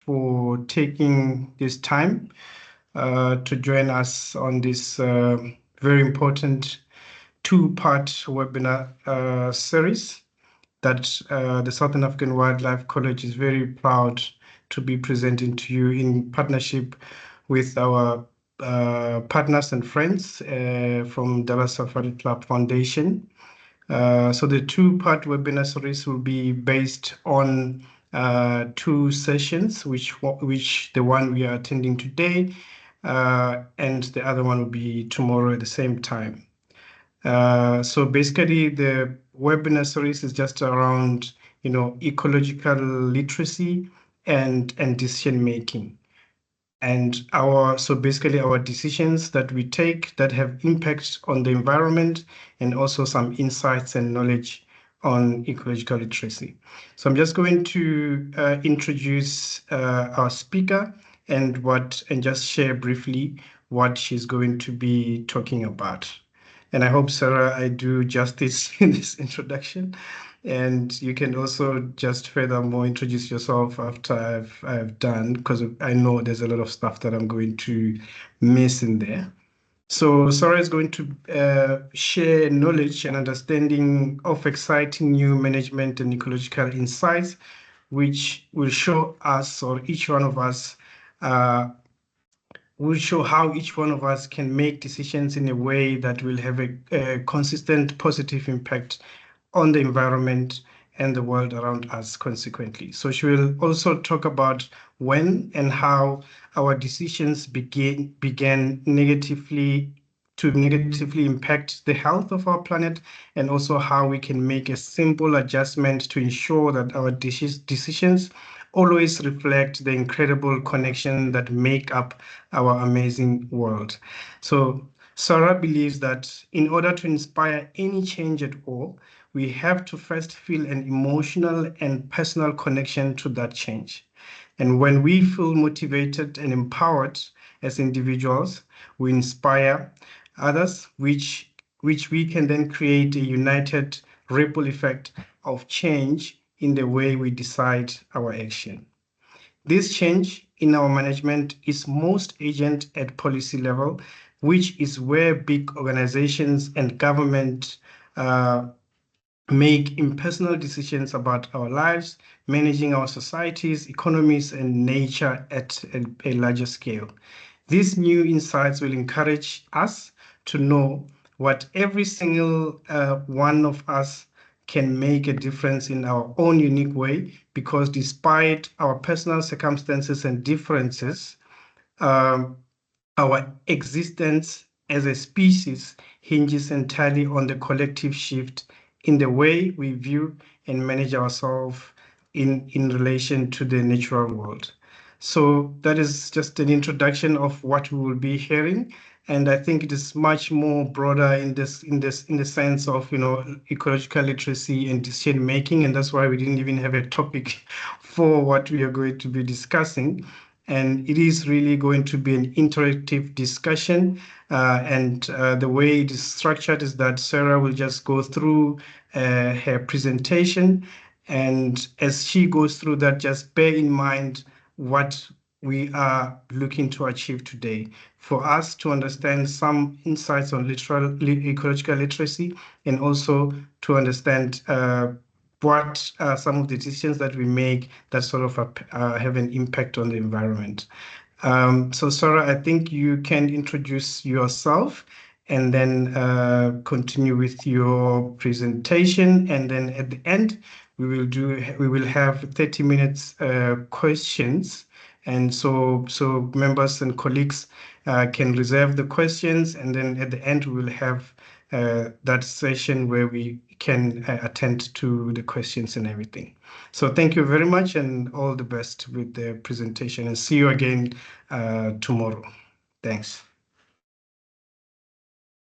for taking this time to join us on this very important two-part webinar series that the Southern African Wildlife College is very proud to be presenting to you in partnership with our partners and friends from Dallas Safari Club Foundation. So the two-part webinar series will be based on two sessions, which the one we are attending today, and the other one will be tomorrow at the same time. So basically, the webinar series is just around, ecological literacy and decision making. And so basically our decisions that we take that have impact on the environment, and also some insights and knowledge on ecological literacy. So I'm just going to introduce our speaker and just share briefly what she's going to be talking about. And I hope, Sarah, I do justice in this introduction. And you can also just furthermore introduce yourself after I've done, because I know there's a lot of stuff that I'm going to miss in there. So Sarah is going to share knowledge and understanding of exciting new management and ecological insights, which will show us, or each one of us, will show how each one of us can make decisions in a way that will have a consistent positive impact on the environment and the world around us consequently. So she will also talk about when and how our decisions began negatively impact the health of our planet, and also how we can make a simple adjustment to ensure that our decisions always reflect the incredible connection that make up our amazing world. So Sarah believes that in order to inspire any change at all, we have to first feel an emotional and personal connection to that change. And when we feel motivated and empowered as individuals, we inspire others, which we can then create a united ripple effect of change in the way we decide our action. This change in our management is most urgent at policy level, which is where big organizations and government make impersonal decisions about our lives, managing our societies, economies, and nature at a larger scale. These new insights will encourage us to know what every single one of us can make a difference in our own unique way, because despite our personal circumstances and differences, our existence as a species hinges entirely on the collective shift in the way we view and manage ourselves in relation to the natural world. So that is just an introduction of what we will be hearing. And I think it is much more broader in the sense of, ecological literacy and decision making. And that's why we didn't even have a topic for what we are going to be discussing. And it is really going to be an interactive discussion. And the way it is structured is that Sarah will just go through her presentation. And as she goes through that, just bear in mind what we are looking to achieve today, for us to understand some insights on ecological literacy, and also to understand what are some of the decisions that we make that sort of have an impact on the environment. So Sarah, I think you can introduce yourself and then continue with your presentation. And then at the end, we will have 30 minutes questions. And so members and colleagues can reserve the questions. And then at the end, we will have that session where we can attend to the questions and everything. So thank you very much, and all the best with the presentation, and see you again tomorrow. Thanks.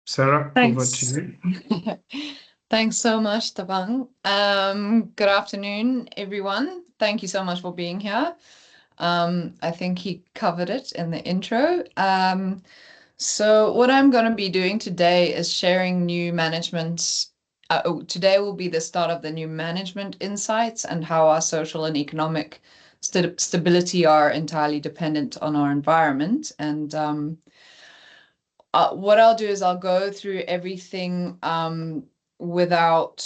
Sarah, over to you. Thanks so much, Thabang. Good afternoon, everyone. Thank you so much for being here. I think he covered it in the intro. So what I'm going to be doing today is sharing new management. Today will be the start of the new management insights and how our social and economic stability are entirely dependent on our environment. And what I'll do is I'll go through everything without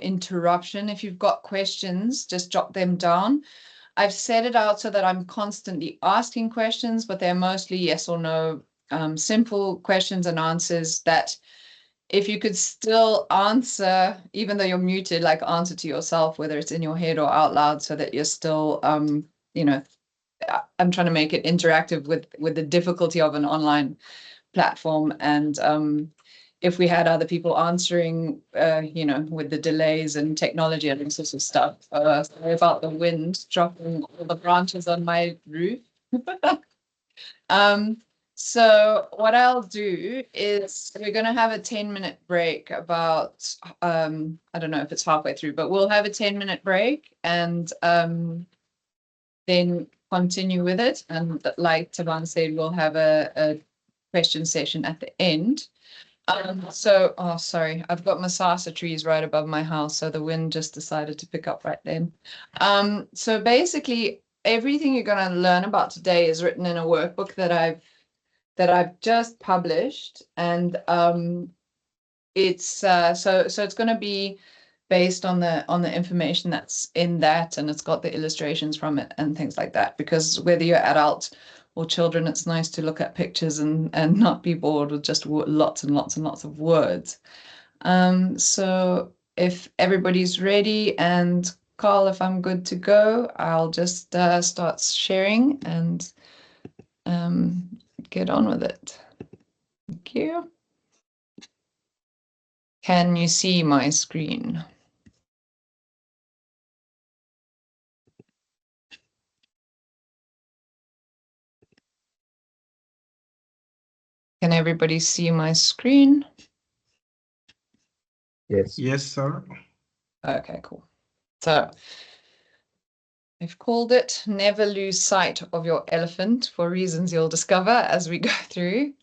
interruption. If you've got questions, just jot them down. I've set it out so that I'm constantly asking questions, but they're mostly yes or no, simple questions and answers that if you could still answer, even though you're muted, like answer to yourself, whether it's in your head or out loud, so that you're still, you know, I'm trying to make it interactive with the difficulty of an online platform. And if we had other people answering, you know, with the delays and technology and all sorts of stuff. Sorry about the wind dropping all the branches on my roof. So what I'll do is we're going to have a 10-minute break about, I don't know if it's halfway through, but we'll have a 10-minute break and then continue with it. And like Thabang said, we'll have a question session at the end. Oh, sorry, I've got Masasa trees right above my house, so the wind just decided to pick up right then. So basically, everything you're going to learn about today is written in a workbook that I've just published, and it's so it's going to be based on the information that's in that, and it's got the illustrations from it and things like that. Because whether you're adult or children, it's nice to look at pictures and not be bored with just lots and lots and lots of words. So if everybody's ready, and Carl, if I'm good to go, I'll just start sharing and get on with it. Thank you. Can you see my screen? Can everybody see my screen? Yes. Yes, sir. Okay, cool. So I've called it Never Lose Sight of Your Elephant, for reasons you'll discover as we go through,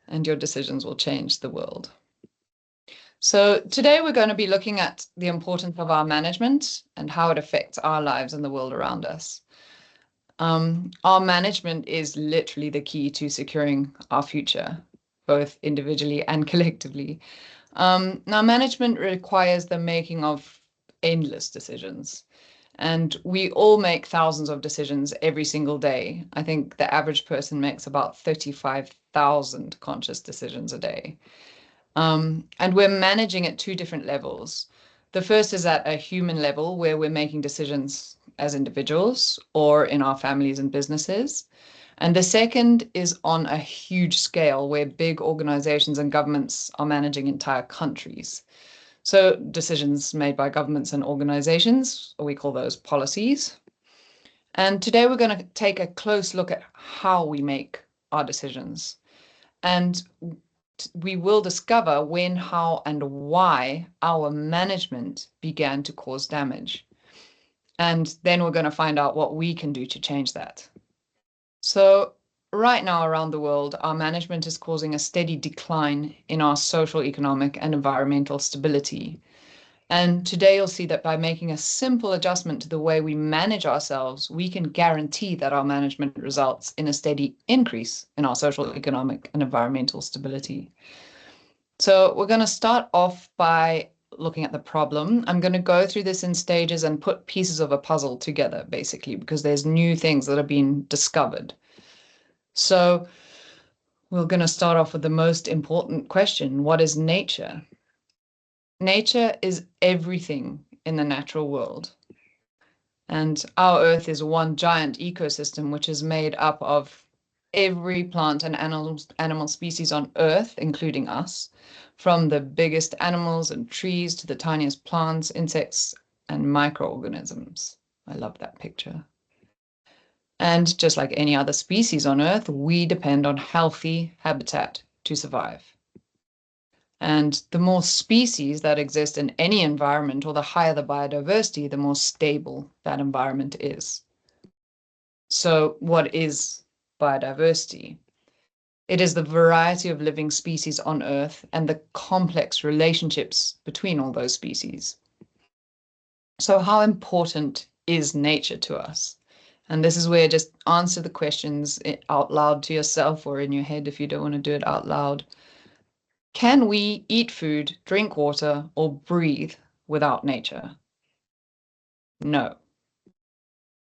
and your decisions will change the world. So today we're going to be looking at the importance of our management and how it affects our lives and the world around us. Our management is literally the key to securing our future, both individually and collectively. Now, management requires the making of endless decisions, and we all make thousands of decisions every single day. I think the average person makes about 35,000 conscious decisions a day. And we're managing at two different levels. The first is at a human level, where we're making decisions as individuals or in our families and businesses. And the second is on a huge scale, where big organizations and governments are managing entire countries. So decisions made by governments and organizations, we call those policies. And today we're going to take a close look at how we make our decisions. And we will discover when, how, and why our management began to cause damage. And then we're going to find out what we can do to change that. So right now around the world, our management is causing a steady decline in our social, economic, and environmental stability. And today you'll see that by making a simple adjustment to the way we manage ourselves, we can guarantee that our management results in a steady increase in our social, economic, and environmental stability. So we're going to start off by looking at the problem. I'm going to go through this in stages and put pieces of a puzzle together, basically, because there's new things that have been discovered. So we're going to start off with the most important question. What is nature? Nature is everything in the natural world. And our Earth is one giant ecosystem, which is made up of every plant and animal species on Earth, including us, from the biggest animals and trees to the tiniest plants, insects, and microorganisms. I love that picture. And just like any other species on Earth, we depend on healthy habitat to survive. And the more species that exist in any environment, or the higher the biodiversity, the more stable that environment is. So what is biodiversity? It is the variety of living species on Earth and the complex relationships between all those species. So how important is nature to us? And this is where just answer the questions out loud to yourself or in your head if you don't want to do it out loud. Can we eat food, drink water, or breathe without nature? No.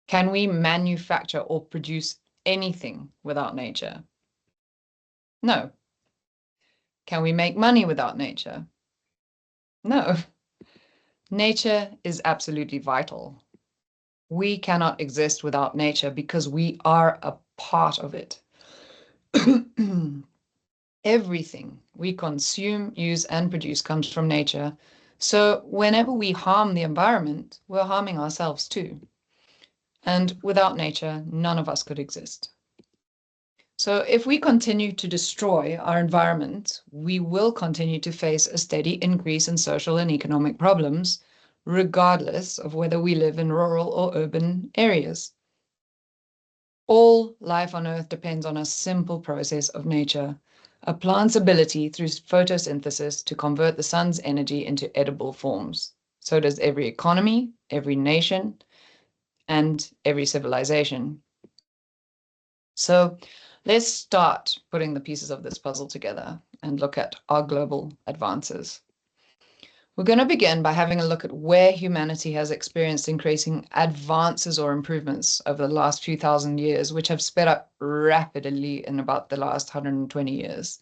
Can we manufacture or produce anything without nature? No. Can we make money without nature? No. Nature is absolutely vital. We cannot exist without nature because we are a part of it. Everything we consume, use, and produce comes from nature. So whenever we harm the environment, we're harming ourselves too. And without nature, none of us could exist. So if we continue to destroy our environment, we will continue to face a steady increase in social and economic problems, regardless of whether we live in rural or urban areas. All life on Earth depends on a simple process of nature, a plant's ability through photosynthesis to convert the sun's energy into edible forms. So does every economy, every nation, and every civilization. So let's start putting the pieces of this puzzle together and look at our global advances. We're going to begin by having a look at where humanity has experienced increasing advances or improvements over the last few thousand years, which have sped up rapidly in about the last 120 years.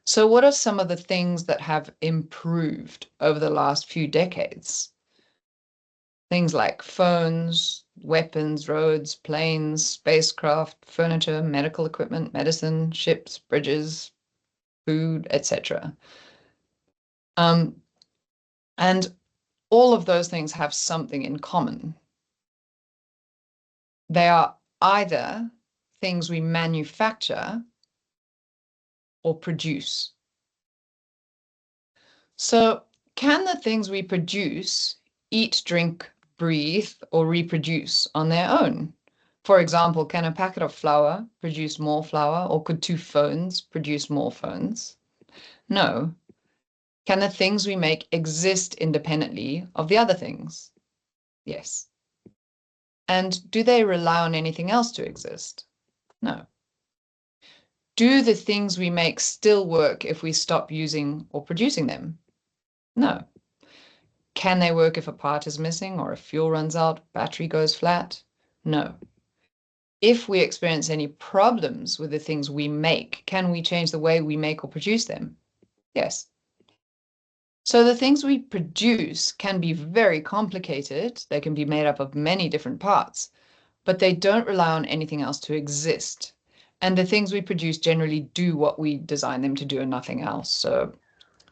So what are some of the things that have improved over the last few decades? Things like phones, weapons, roads, planes, spacecraft, furniture, medical equipment, medicine, ships, bridges, food, etc. And all of those things have something in common. They are either things we manufacture or produce. So can the things we produce eat, drink, breathe, or reproduce on their own? For example, can a packet of flour produce more flour, or could 2 phones produce more phones? No. Can the things we make exist independently of the other things? Yes. And do they rely on anything else to exist? No. Do the things we make still work if we stop using or producing them? No. Can they work if a part is missing or if fuel runs out, battery goes flat? No. If we experience any problems with the things we make, can we change the way we make or produce them? Yes. So the things we produce can be very complicated. They can be made up of many different parts, but they don't rely on anything else to exist. And the things we produce generally do what we design them to do and nothing else. So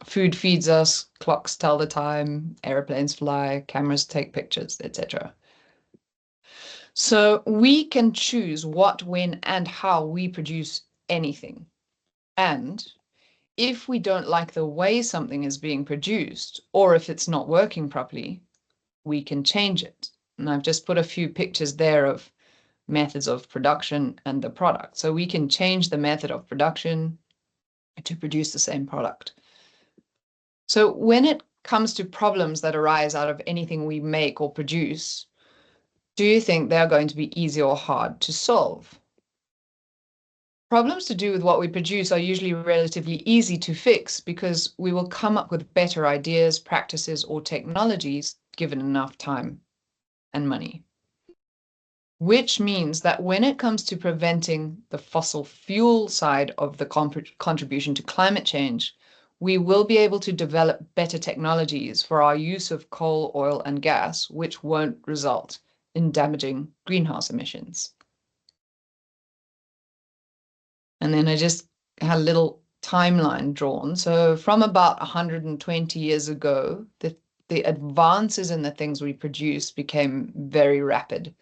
food feeds us, clocks tell the time, airplanes fly, cameras take pictures, etc. So we can choose what, when, and how we produce anything. And if we don't like the way something is being produced, or if it's not working properly, we can change it. And I've just put a few pictures there of methods of production and the product. So we can change the method of production to produce the same product. So when it comes to problems that arise out of anything we make or produce, do you think they are going to be easy or hard to solve? Problems to do with what we produce are usually relatively easy to fix because we will come up with better ideas, practices, or technologies given enough time and money. Which means that when it comes to preventing the fossil fuel side of the contribution to climate change, we will be able to develop better technologies for our use of coal, oil, and gas, which won't result in damaging greenhouse emissions. And then I just had a little timeline drawn. So from about 120 years ago, the advances in the things we produce became very rapid.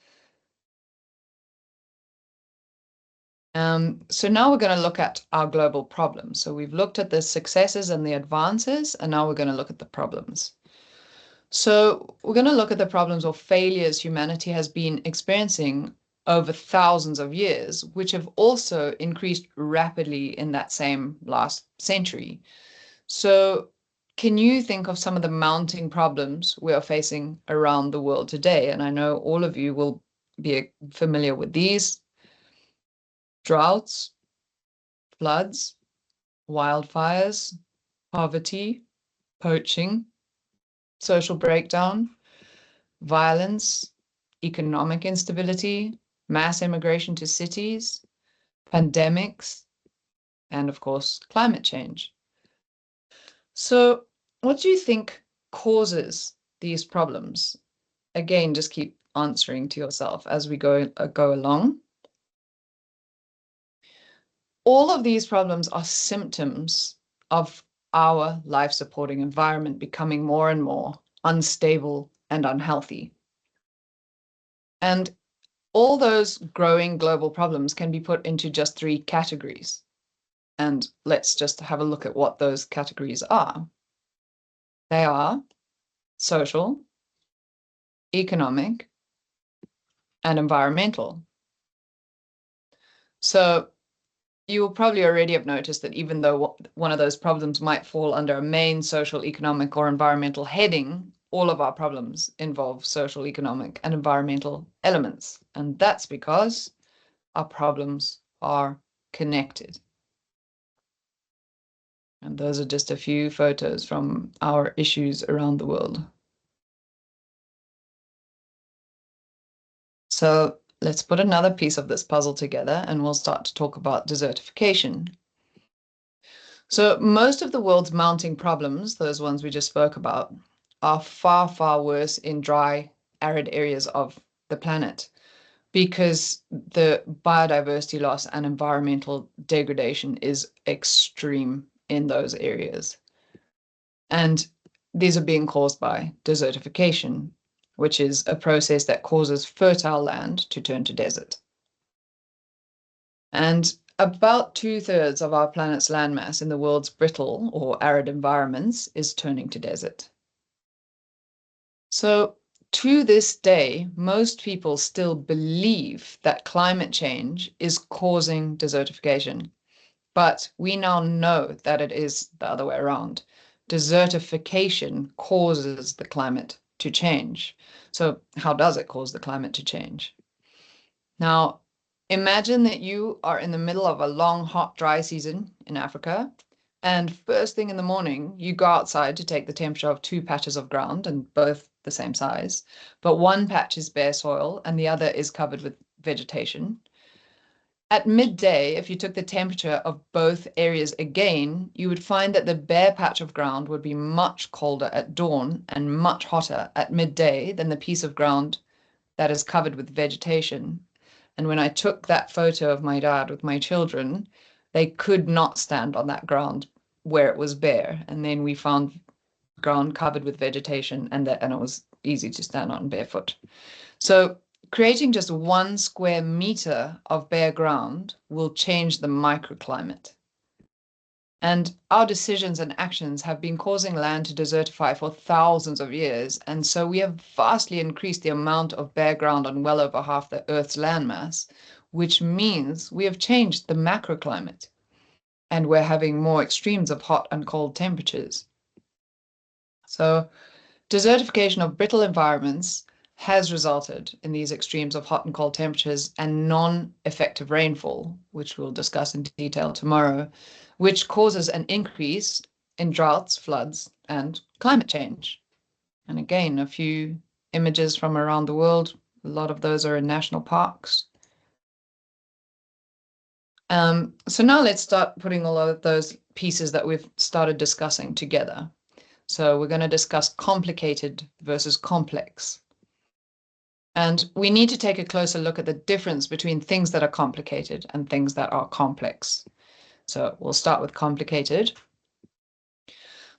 So now we're going to look at our global problems. So we've looked at the successes and the advances, and now we're going to look at the problems. So we're going to look at the problems or failures humanity has been experiencing over thousands of years, which have also increased rapidly in that same last century. So can you think of some of the mounting problems we are facing around the world today? And I know all of you will be familiar with these: droughts, floods, wildfires, poverty, poaching, social breakdown, violence, economic instability, mass immigration to cities, pandemics, and of course, climate change. So, what do you think causes these problems? Again, just keep answering to yourself as we go along. All of these problems are symptoms of our life-supporting environment becoming more and more unstable and unhealthy. And all those growing global problems can be put into just 3 categories. And let's just have a look at what those categories are. They are social, economic, and environmental. So you will probably already have noticed that even though one of those problems might fall under a main social, economic, or environmental heading, all of our problems involve social, economic, and environmental elements. And that's because our problems are connected. And those are just a few photos from our issues around the world. So let's put another piece of this puzzle together and we'll start to talk about desertification. So most of the world's mounting problems, those ones we just spoke about, are far, far worse in dry, arid areas of the planet because the biodiversity loss and environmental degradation is extreme in those areas. And these are being caused by desertification, which is a process that causes fertile land to turn to desert. And about 2/3 of our planet's landmass in the world's brittle or arid environments is turning to desert. So to this day, most people still believe that climate change is causing desertification. But we now know that it is the other way around. Desertification causes the climate to change. So how does it cause the climate to change? Now, imagine that you are in the middle of a long, hot, dry season in Africa, and first thing in the morning, you go outside to take the temperature of 2 patches of ground, and both the same size, but one patch is bare soil and the other is covered with vegetation. At midday, if you took the temperature of both areas again, you would find that the bare patch of ground would be much colder at dawn and much hotter at midday than the piece of ground that is covered with vegetation. And when I took that photo of my dad with my children, they could not stand on that ground where it was bare. And then we found ground covered with vegetation and it was easy to stand on barefoot. So creating just 1 square meter of bare ground will change the microclimate. And our decisions and actions have been causing land to desertify for thousands of years. And so we have vastly increased the amount of bare ground on well over half the Earth's landmass, which means we have changed the macroclimate. And we're having more extremes of hot and cold temperatures. So desertification of brittle environments has resulted in these extremes of hot and cold temperatures and non-effective rainfall, which we'll discuss in detail tomorrow, which causes an increase in droughts, floods, and climate change. And again, a few images from around the world. A lot of those are in national parks. So now let's start putting all of those pieces that we've started discussing together. So we're going to discuss complicated versus complex. And we need to take a closer look at the difference between things that are complicated and things that are complex. So we'll start with complicated.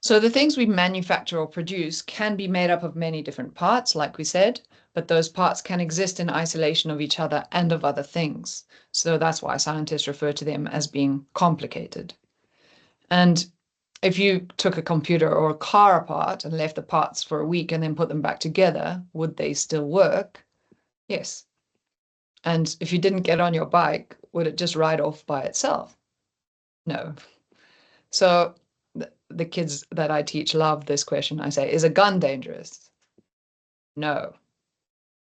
So the things we manufacture or produce can be made up of many different parts, like we said, but those parts can exist in isolation of each other and of other things. So that's why scientists refer to them as being complicated. And if you took a computer or a car apart and left the parts for a week and then put them back together, would they still work? Yes. And if you didn't get on your bike, would it just ride off by itself? No. So the kids that I teach love this question. I say, is a gun dangerous? No.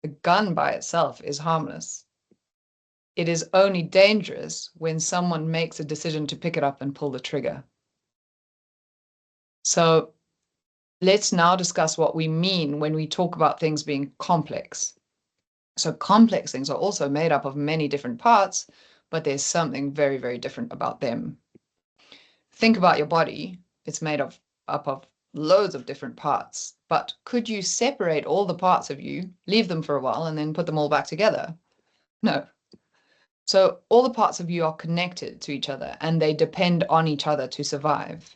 A gun by itself is harmless. It is only dangerous when someone makes a decision to pick it up and pull the trigger. So let's now discuss what we mean when we talk about things being complex. So complex things are also made up of many different parts, but there's something very, very different about them. Think about your body. It's made up of loads of different parts, but could you separate all the parts of you, leave them for a while, and then put them all back together? No. So all the parts of you are connected to each other and they depend on each other to survive.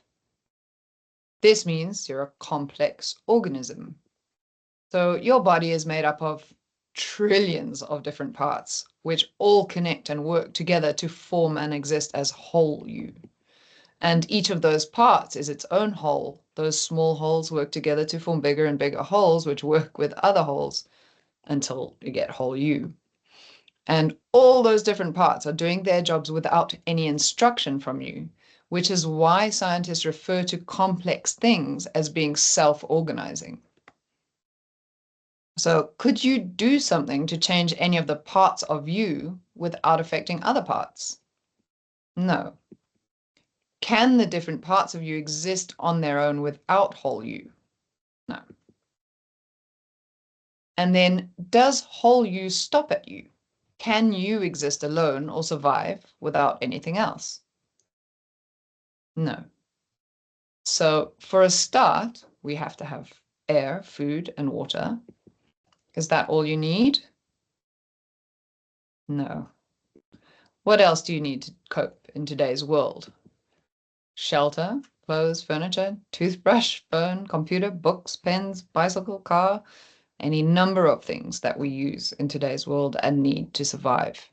This means you're a complex organism. So your body is made up of trillions of different parts, which all connect and work together to form and exist as whole you. And each of those parts is its own whole. Those small holes work together to form bigger and bigger holes, which work with other holes until you get whole you. And all those different parts are doing their jobs without any instruction from you, which is why scientists refer to complex things as being self-organizing. So could you do something to change any of the parts of you without affecting other parts? No. Can the different parts of you exist on their own without whole you? No. And then, does whole you stop at you? Can you exist alone or survive without anything else? No. So for a start, we have to have air, food, and water. Is that all you need? No. What else do you need to cope in today's world? Shelter, clothes, furniture, toothbrush, phone, computer, books, pens, bicycle, car, any number of things that we use in today's world and need to survive.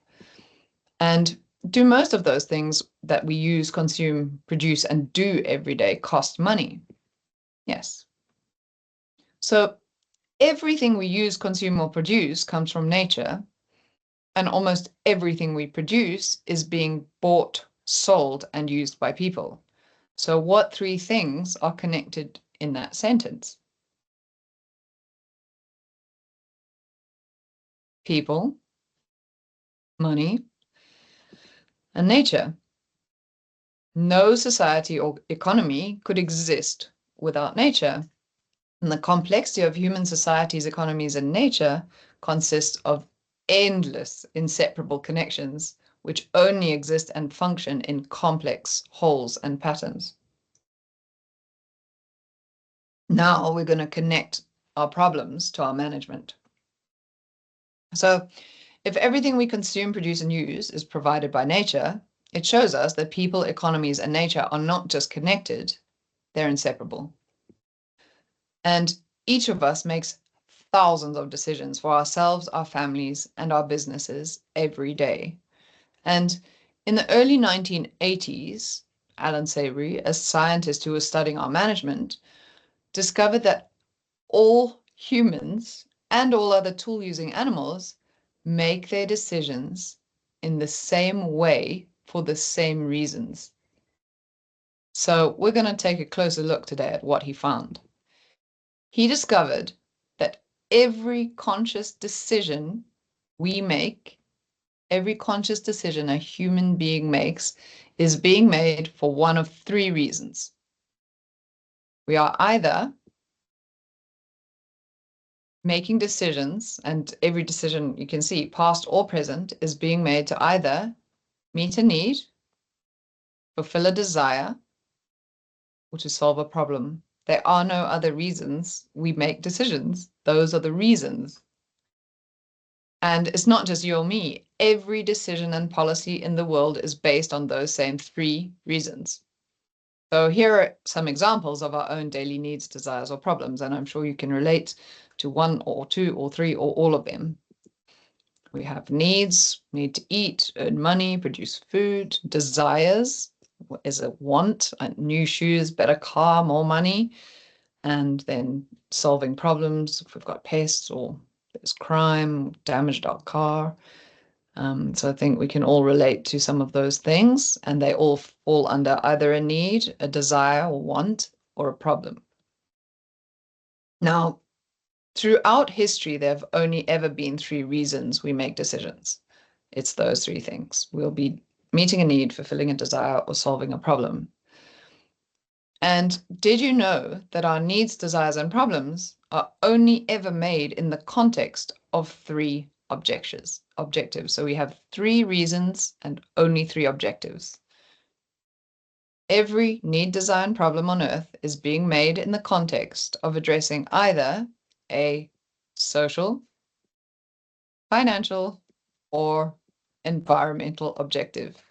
And do most of those things that we use, consume, produce, and do every day cost money? Yes. So everything we use, consume, or produce comes from nature, and almost everything we produce is being bought, sold, and used by people. So what three things are connected in that sentence? People, money, and nature. No society or economy could exist without nature. And the complexity of human societies, economies, and nature consists of endless inseparable connections which only exist and function in complex wholes and patterns. Now we're going to connect our problems to our management. So if everything we consume, produce, and use is provided by nature, it shows us that people, economies, and nature are not just connected, they're inseparable. And each of us makes thousands of decisions for ourselves, our families, and our businesses every day. And in the early 1980s, Allan Savory, a scientist who was studying our management, discovered that all humans and all other tool-using animals make their decisions in the same way for the same reasons. So we're going to take a closer look today at what he found. He discovered that every conscious decision we make, every conscious decision a human being makes, is being made for one of three reasons. We are either making decisions, and every decision you can see, past or present, is being made to either meet a need, fulfill a desire, or to solve a problem. There are no other reasons we make decisions. Those are the reasons. And it's not just you or me. Every decision and policy in the world is based on those same three reasons. So here are some examples of our own daily needs, desires, or problems, and I'm sure you can relate to one or two or three or all of them. We have needs, need to eat, earn money, produce food. Desires is a want, new shoes, better car, more money. And then solving problems, if we've got pests or there's crime, damaged our car. So I think we can all relate to some of those things, and they all fall under either a need, a desire or want, or a problem. Now, throughout history, there have only ever been 3 reasons we make decisions. It's those 3 things. We'll be meeting a need, fulfilling a desire, or solving a problem. And did you know that our needs, desires, and problems are only ever made in the context of 3 objectives? So we have 3 reasons and only 3 objectives. Every need, desire, and problem on Earth is being made in the context of addressing either a social, financial, or environmental objective.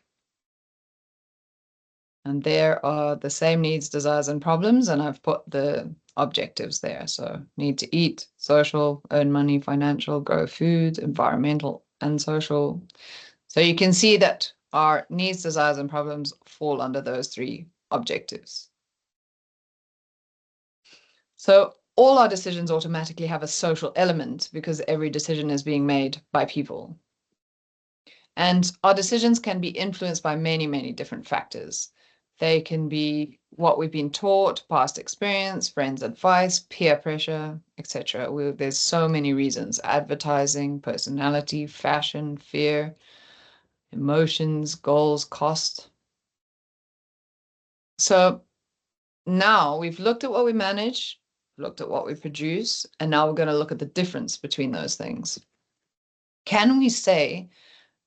And there are the same needs, desires, and problems, and I've put the objectives there. So need to eat, social, earn money, financial, grow food, environmental, and social. So you can see that our needs, desires, and problems fall under those 3 objectives. So all our decisions automatically have a social element because every decision is being made by people. And our decisions can be influenced by many, many different factors. They can be what we've been taught, past experience, friends' advice, peer pressure, etc. There's so many reasons: advertising, personality, fashion, fear, emotions, goals, cost. So now we've looked at what we manage, looked at what we produce, and now we're going to look at the difference between those things. Can we say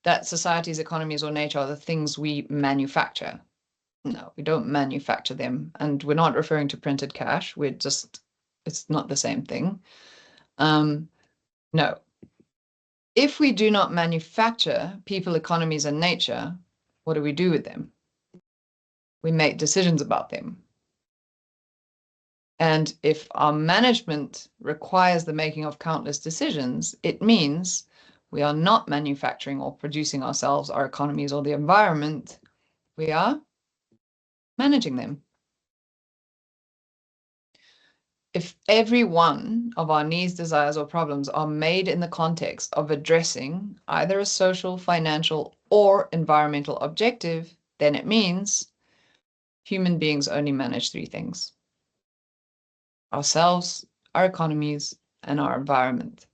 that societies, economies, or nature are the things we manufacture? No, we don't manufacture them. And we're not referring to printed cash. It's not the same thing. No. If we do not manufacture people, economies, and nature, what do we do with them? We make decisions about them. And if our management requires the making of countless decisions, it means we are not manufacturing or producing ourselves, our economies, or the environment. We are managing them. If every one of our needs, desires, or problems are made in the context of addressing either a social, financial, or environmental objective, then it means human beings only manage 3 things: ourselves, our economies, and our environment.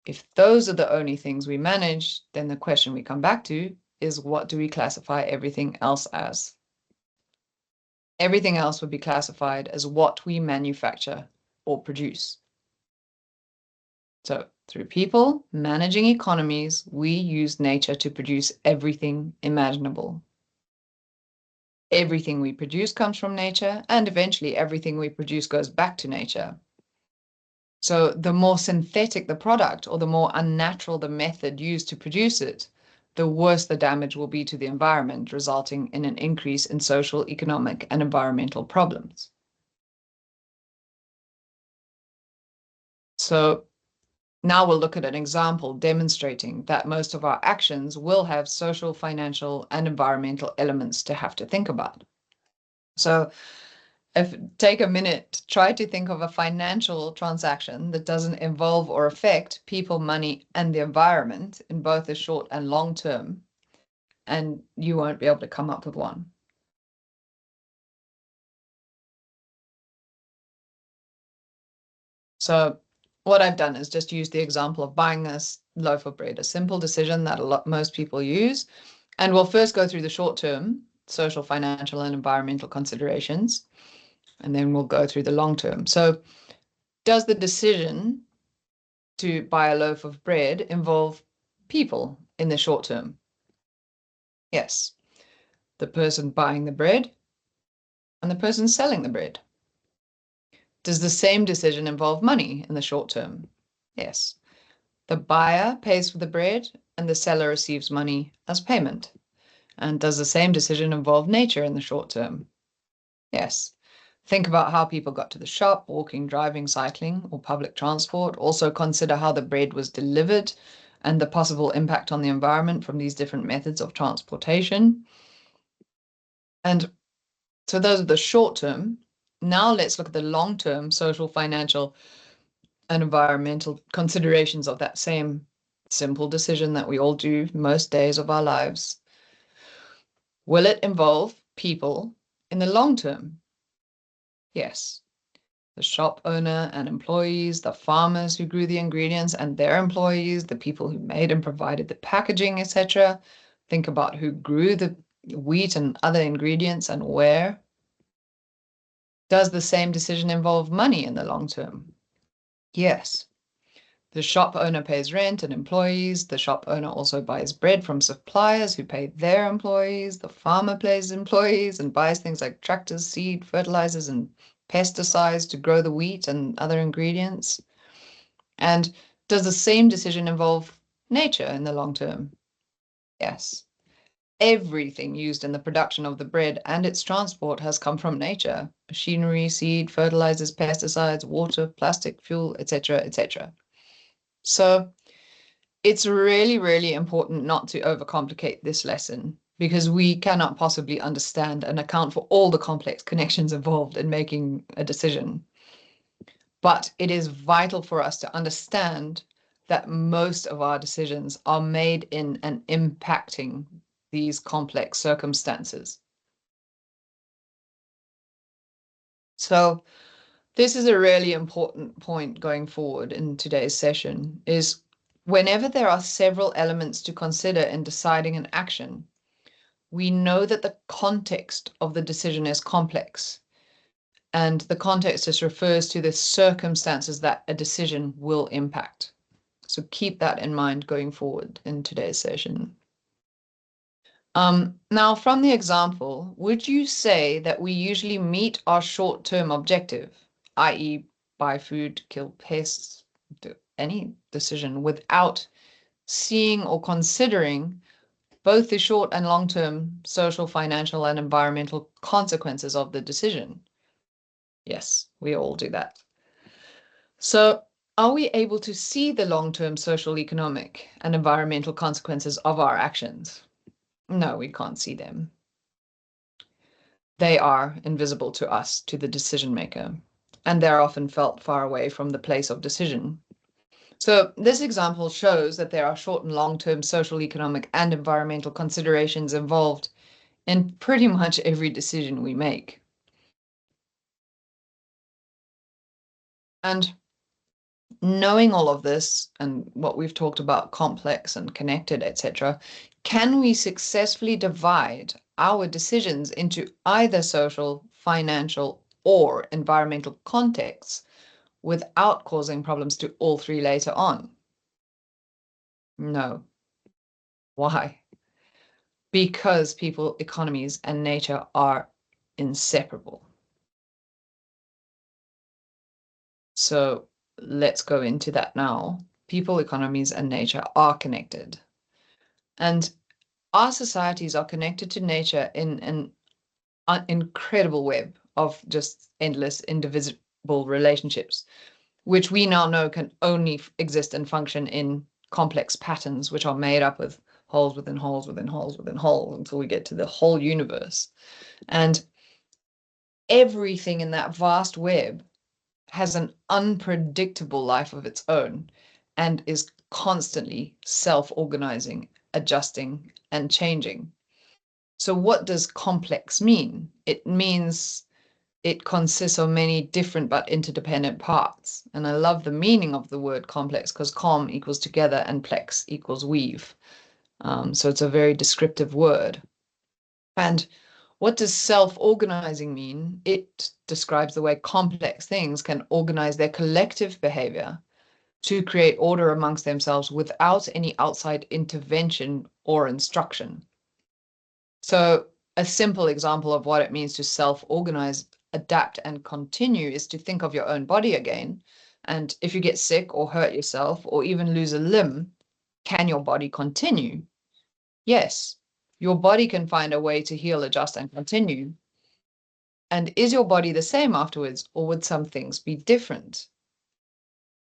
If those are the only things we manage, then the question we come back to is, what do we classify everything else as? Everything else would be classified as what we manufacture or produce. So through people managing economies, we use nature to produce everything imaginable. Everything we produce comes from nature, and eventually everything we produce goes back to nature. So the more synthetic the product, or the more unnatural the method used to produce it, the worse the damage will be to the environment, resulting in an increase in social, economic, and environmental problems. So now we'll look at an example demonstrating that most of our actions will have social, financial, and environmental elements to have to think about. So take a minute, try to think of a financial transaction that doesn't involve or affect people, money, and the environment in both the short and long term, and you won't be able to come up with one. So what I've done is just use the example of buying a loaf of bread, a simple decision that most people use. And we'll first go through the short term, social, financial, and environmental considerations, and then we'll go through the long term. So does the decision to buy a loaf of bread involve people in the short term? Yes. The person buying the bread and the person selling the bread. Does the same decision involve money in the short term? Yes. The buyer pays for the bread and the seller receives money as payment. And does the same decision involve nature in the short term? Yes. Think about how people got to the shop, walking, driving, cycling, or public transport. Also consider how the bread was delivered and the possible impact on the environment from these different methods of transportation. And so those are the short term. Now let's look at the long term social, financial, and environmental considerations of that same Simple decision that we all do most days of our lives. Will it involve people in the long term? Yes. The shop owner and employees, the farmers who grew the ingredients and their employees, the people who made and provided the packaging, etc. Think about who grew the wheat and other ingredients and where. Does the same decision involve money in the long term? Yes. The shop owner pays rent and employees. The shop owner also buys bread from suppliers who pay their employees. The farmer pays employees and buys things like tractors, seed, fertilizers, and pesticides to grow the wheat and other ingredients. And does the same decision involve nature in the long term? Yes. Everything used in the production of the bread and its transport has come from nature. Machinery, seed, fertilizers, pesticides, water, plastic, fuel, etc., etc. So it's really, really important not to overcomplicate this lesson because we cannot possibly understand and account for all the complex connections involved in making a decision. But it is vital for us to understand that most of our decisions are made in and impacting these complex circumstances. So this is a really important point going forward in today's session, is whenever there are several elements to consider in deciding an action, we know that the context of the decision is complex. And the context just refers to the circumstances that a decision will impact. So keep that in mind going forward in today's session. Now, from the example, would you say that we usually meet our short-term objective, i.e. buy food, kill pests, do any decision without seeing or considering both the short and long-term social, financial, and environmental consequences of the decision? Yes, we all do that. So are we able to see the long-term social, economic, and environmental consequences of our actions? No, we can't see them. They are invisible to us, to the decision maker, and they're often felt far away from the place of decision. So this example shows that there are short and long-term social, economic, and environmental considerations involved in pretty much every decision we make. And knowing all of this and what we've talked about, complex and connected, etc., can we successfully divide our decisions into either social, financial, or environmental contexts without causing problems to all three later on? No. Why? Because people, economies, and nature are inseparable. So let's go into that now. People, economies, and nature are connected. And our societies are connected to nature in an incredible web of just endless, indivisible relationships, which we now know can only exist and function in complex patterns, which are made up of holes within holes within holes within holes until we get to the whole universe. And everything in that vast web has an unpredictable life of its own and is constantly self-organizing, adjusting, and changing. So what does complex mean? It means it consists of many different but interdependent parts. And I love the meaning of the word complex because com equals together and plex equals weave. So it's a very descriptive word. And what does self-organizing mean? It describes the way complex things can organize their collective behavior to create order amongst themselves without any outside intervention or instruction. So a simple example of what it means to self-organize, adapt, and continue is to think of your own body again. And if you get sick or hurt yourself or even lose a limb, can your body continue? Yes, your body can find a way to heal, adjust, and continue. And is your body the same afterwards, or would some things be different?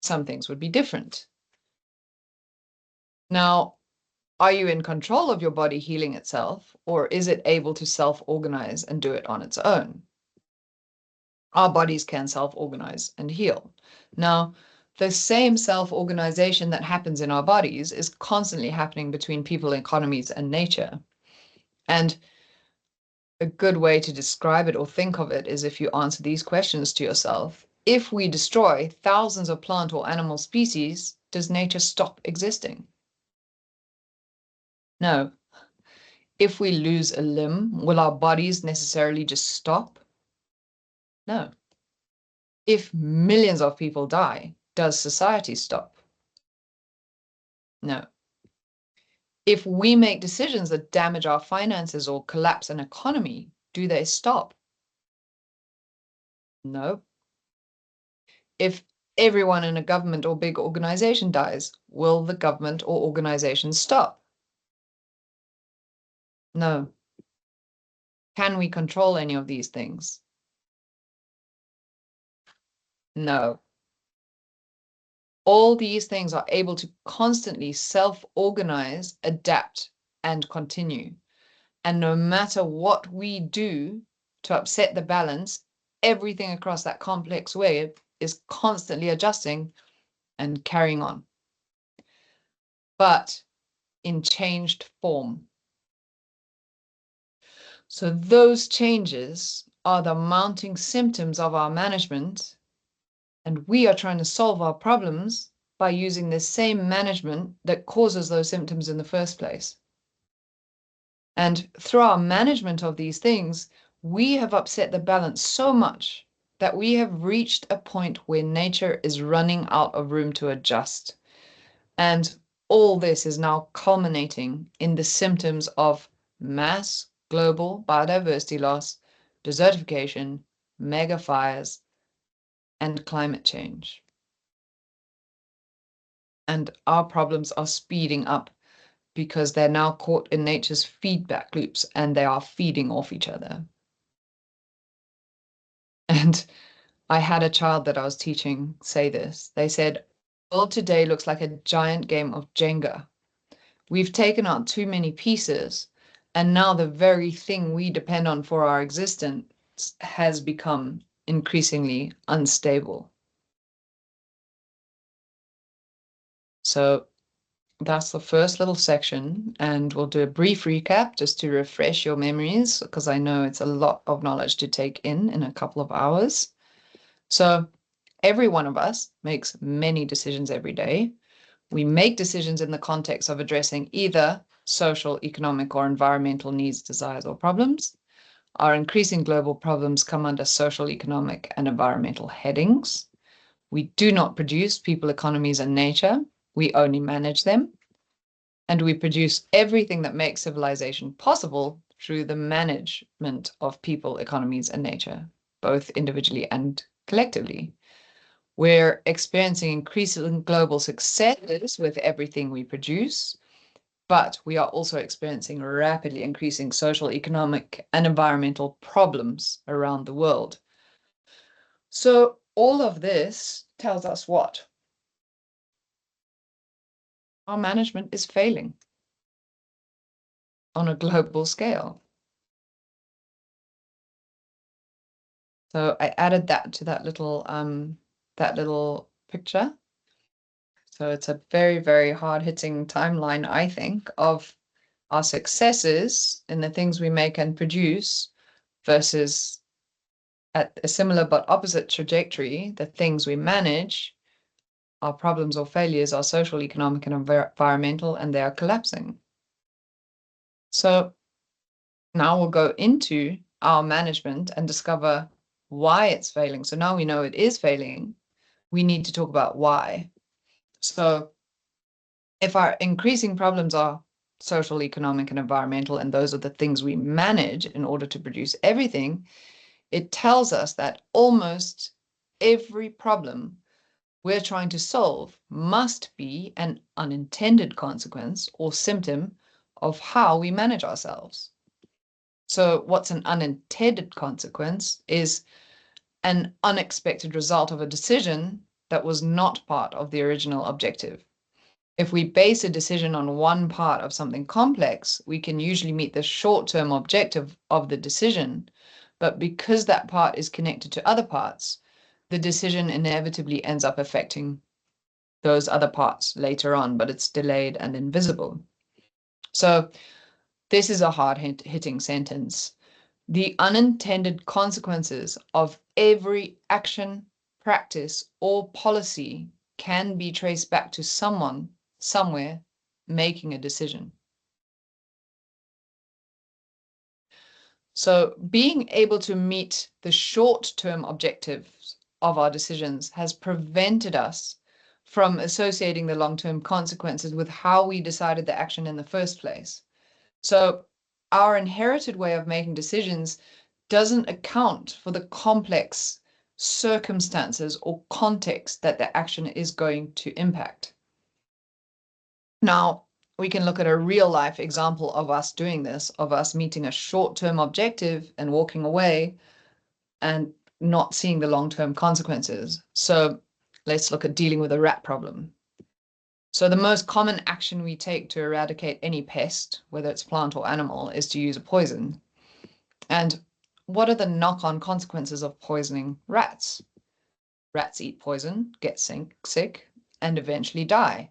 Some things would be different. Now, are you in control of your body healing itself, or is it able to self-organize and do it on its own? Our bodies can self-organize and heal. Now, the same self-organization that happens in our bodies is constantly happening between people, economies, and nature. And a good way to describe it or think of it is if you answer these questions to yourself. If we destroy thousands of plant or animal species, does nature stop existing? No. If we lose a limb, will our bodies necessarily just stop? No. If millions of people die, does society stop? No. If we make decisions that damage our finances or collapse an economy, do they stop? No. If everyone in a government or big organization dies, will the government or organization stop? No. Can we control any of these things? No. All these things are able to constantly self-organize, adapt, and continue. And no matter what we do to upset the balance, everything across that complex web is constantly adjusting and carrying on, but in changed form. So those changes are the mounting symptoms of our management, and we are trying to solve our problems by using the same management that causes those symptoms in the first place. And through our management of these things, we have upset the balance so much that we have reached a point where nature is running out of room to adjust. And all this is now culminating in the symptoms of mass global biodiversity loss, desertification, mega fires, and climate change. And our problems are speeding up because they're now caught in nature's feedback loops and they are feeding off each other. And I had a child that I was teaching say this. They said, "The world today looks like a giant game of Jenga. We've taken out too many pieces, and now the very thing we depend on for our existence has become increasingly unstable." So that's the first little section, and we'll do a brief recap just to refresh your memories, because I know it's a lot of knowledge to take in a couple of hours. So every one of us makes many decisions every day. We make decisions in the context of addressing either social, economic, or environmental needs, desires, or problems. Our increasing global problems come under social, economic, and environmental headings. We do not produce people, economies, and nature. We only manage them. And we produce everything that makes civilization possible through the management of people, economies, and nature, both individually and collectively. We're experiencing increasing global successes with everything we produce, but we are also experiencing rapidly increasing social, economic, and environmental problems around the world. So all of this tells us what? Our management is failing on a global scale. So I added that to that little picture. So it's a very, very hard-hitting timeline, I think, of our successes in the things we make and produce versus at a similar but opposite trajectory, the things we manage, our problems or failures are social, economic, and environmental, and they are collapsing. So now we'll go into our management and discover why it's failing. So now we know it is failing. We need to talk about why. So if our increasing problems are social, economic, and environmental, and those are the things we manage in order to produce everything, it tells us that almost every problem we're trying to solve must be an unintended consequence or symptom of how we manage ourselves. So what's an unintended consequence is an unexpected result of a decision that was not part of the original objective. If we base a decision on one part of something complex, we can usually meet the short-term objective of the decision, but because that part is connected to other parts, the decision inevitably ends up affecting those other parts later on, but it's delayed and invisible. So this is a hard-hitting sentence. The unintended consequences of every action, practice, or policy can be traced back to someone, somewhere, making a decision. So being able to meet the short-term objectives of our decisions has prevented us from associating the long-term consequences with how we decided the action in the first place. So our inherited way of making decisions doesn't account for the complex circumstances or context that the action is going to impact. Now, we can look at a real life example of us doing this, of us meeting a short-term objective and walking away and not seeing the long-term consequences. So let's look at dealing with a rat problem. So the most common action we take to eradicate any pest, whether it's plant or animal, is to use a poison. And what are the knock-on consequences of poisoning rats? Rats eat poison, get sick, and eventually die.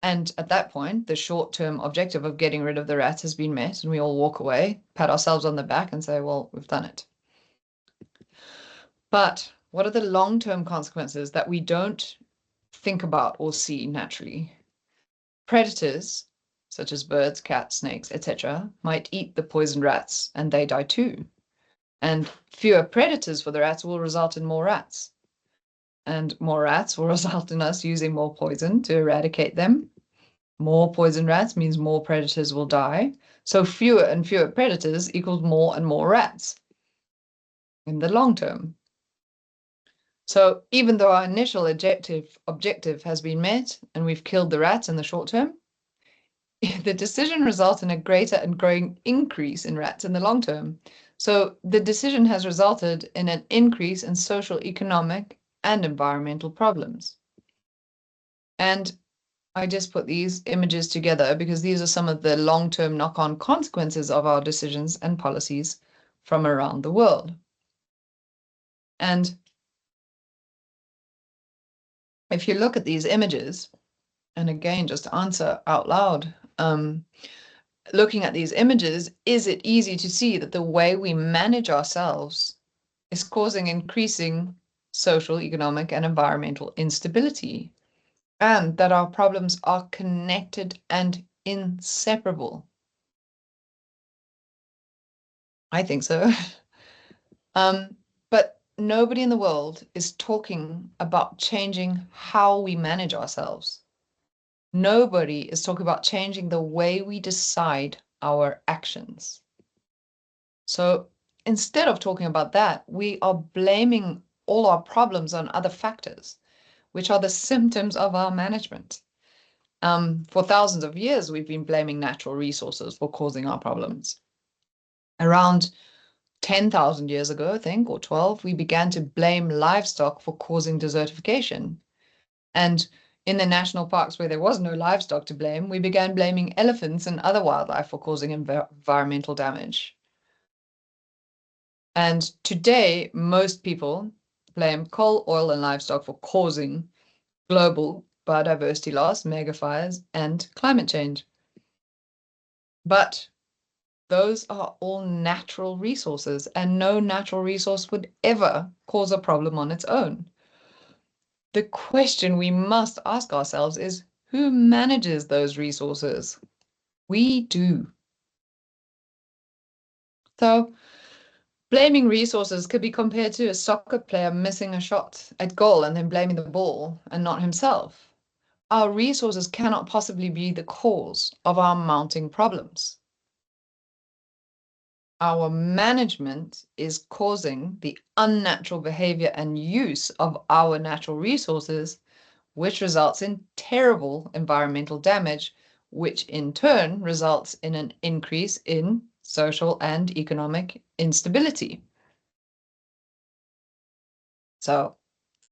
And at that point, the short-term objective of getting rid of the rats has been met, and we all walk away, pat ourselves on the back and say, well, we've done it. But what are the long-term consequences that we don't think about or see naturally? Predators, such as birds, cats, snakes, etc., might eat the poisoned rats and they die too. And fewer predators for the rats will result in more rats. And more rats will result in us using more poison to eradicate them. More poisoned rats means more predators will die. So fewer and fewer predators equals more and more rats in the long term. So even though our initial objective has been met and we've killed the rats in the short term, the decision results in a greater and growing increase in rats in the long term. So the decision has resulted in an increase in social, economic, and environmental problems. And I just put these images together because these are some of the long-term knock-on consequences of our decisions and policies from around the world. And if you look at these images, and again, just to answer out loud, looking at these images, is it easy to see that the way we manage ourselves is causing increasing social, economic, and environmental instability, and that our problems are connected and inseparable? I think so. But nobody in the world is talking about changing how we manage ourselves. Nobody is talking about changing the way we decide our actions. So instead of talking about that, we are blaming all our problems on other factors, which are the symptoms of our management. For thousands of years, we've been blaming natural resources for causing our problems. Around 10,000 years ago, I think, or 12, we began to blame livestock for causing desertification. And in the national parks where there was no livestock to blame, we began blaming elephants and other wildlife for causing environmental damage. And today, most people blame coal, oil, and livestock for causing global biodiversity loss, megafires, and climate change. But those are all natural resources, and no natural resource would ever cause a problem on its own. The question we must ask ourselves is, who manages those resources? We do. So, blaming resources could be compared to a soccer player missing a shot at goal and then blaming the ball and not himself. Our resources cannot possibly be the cause of our mounting problems. Our management is causing the unnatural behavior and use of our natural resources, which results in terrible environmental damage, which in turn results in an increase in social and economic instability. So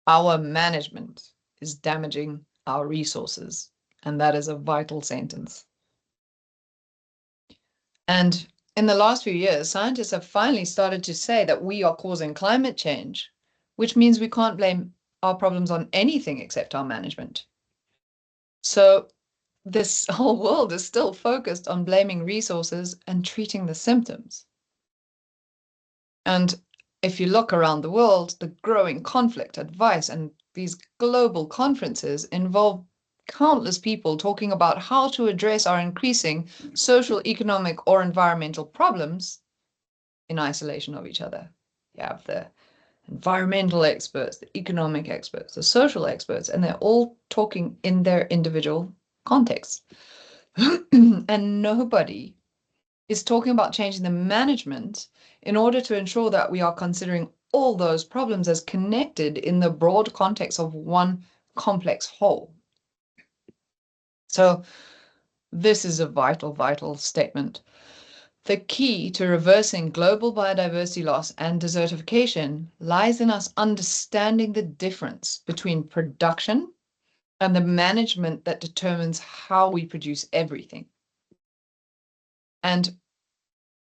our management is damaging our resources, and that is a vital sentence. And in the last few years, scientists have finally started to say that we are causing climate change, which means we can't blame our problems on anything except our management. So this whole world is still focused on blaming resources and treating the symptoms. And if you look around the world, the growing conflict, advice, and these global conferences involve countless people talking about how to address our increasing social, economic, or environmental problems in isolation of each other. You have the environmental experts, the economic experts, the social experts, and they're all talking in their individual contexts. And nobody is talking about changing the management in order to ensure that we are considering all those problems as connected in the broad context of one complex whole. So this is a vital, vital statement. The key to reversing global biodiversity loss and desertification lies in us understanding the difference between production and the management that determines how we produce everything. And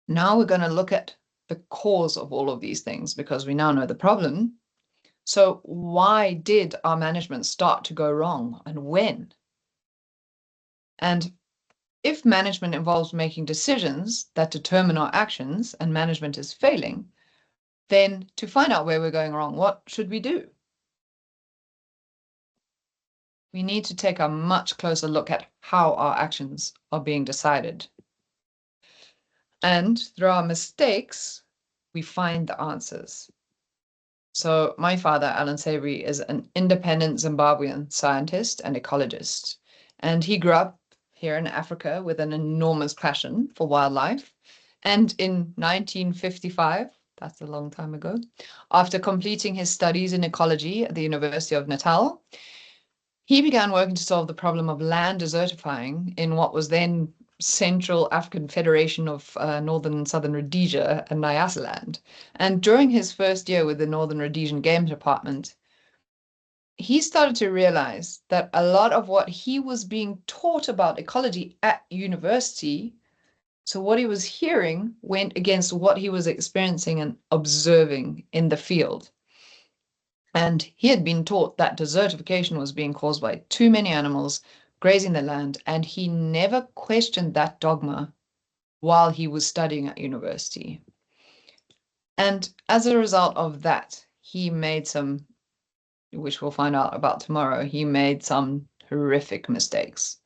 now we're going to look at the cause of all of these things because we now know the problem. So why did our management start to go wrong and when? And if management involves making decisions that determine our actions and management is failing, then to find out where we're going wrong, what should we do? We need to take a much closer look at how our actions are being decided. And through our mistakes, we find the answers. So my father, Allan Savory, is an independent Zimbabwean scientist and ecologist. And he grew up here in Africa with an enormous passion for wildlife. And in 1955, that's a long time ago, after completing his studies in ecology at the University of Natal, he began working to solve the problem of land desertifying in what was then Central African Federation of Northern and Southern Rhodesia and Nyasaland. And during his first year with the Northern Rhodesian Game Department, he started to realize that a lot of what he was being taught about ecology at university, so what he was hearing went against what he was experiencing and observing in the field. And he had been taught that desertification was being caused by too many animals grazing the land, and he never questioned that dogma while he was studying at university. And as a result of that, he made some, which we'll find out about tomorrow, he made some horrific mistakes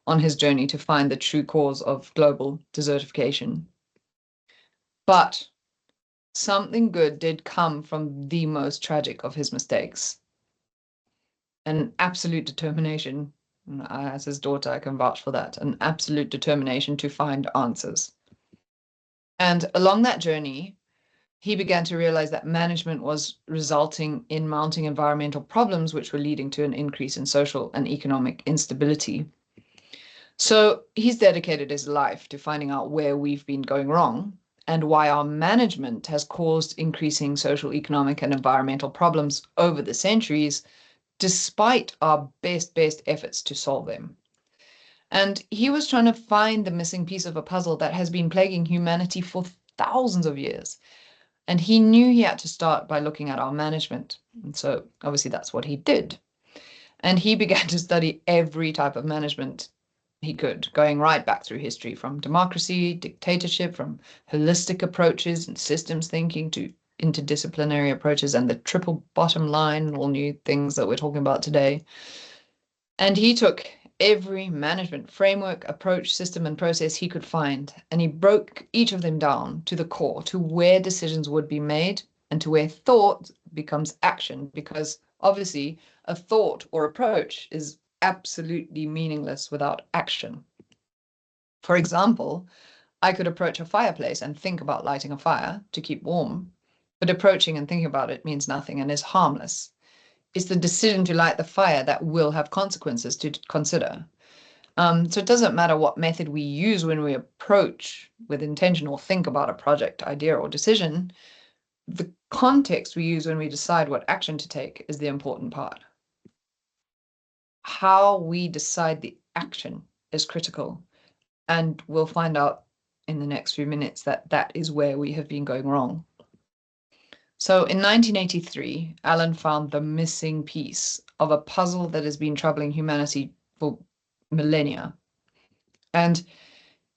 on his journey to find the true cause of global desertification. But something good did come from the most tragic of his mistakes. An absolute determination. As his daughter, I can vouch for that. An absolute determination to find answers. And along that journey, he began to realize that management was resulting in mounting environmental problems, which were leading to an increase in social and economic instability. So he's dedicated his life to finding out where we've been going wrong and why our management has caused increasing social, economic, and environmental problems over the centuries, despite our best efforts to solve them. And he was trying to find the missing piece of a puzzle that has been plaguing humanity for thousands of years. And he knew he had to start by looking at our management. And so obviously that's what he did. And he began to study every type of management he could, going right back through history, from democracy, dictatorship, from holistic approaches and systems thinking to interdisciplinary approaches and the triple bottom line, all new things that we're talking about today. And he took every management framework, approach, system, and process he could find, and he broke each of them down to the core, to where decisions would be made and to where thought becomes action, because obviously a thought or approach is absolutely meaningless without action. For example, I could approach a fireplace and think about lighting a fire to keep warm, but approaching and thinking about it means nothing and is harmless. It's the decision to light the fire that will have consequences to consider. So it doesn't matter what method we use when we approach with intention or think about a project, idea, or decision. The context we use when we decide what action to take is the important part. How we decide the action is critical. And we'll find out in the next few minutes that that is where we have been going wrong. So in 1983, Allan found the missing piece of a puzzle that has been troubling humanity for millennia. And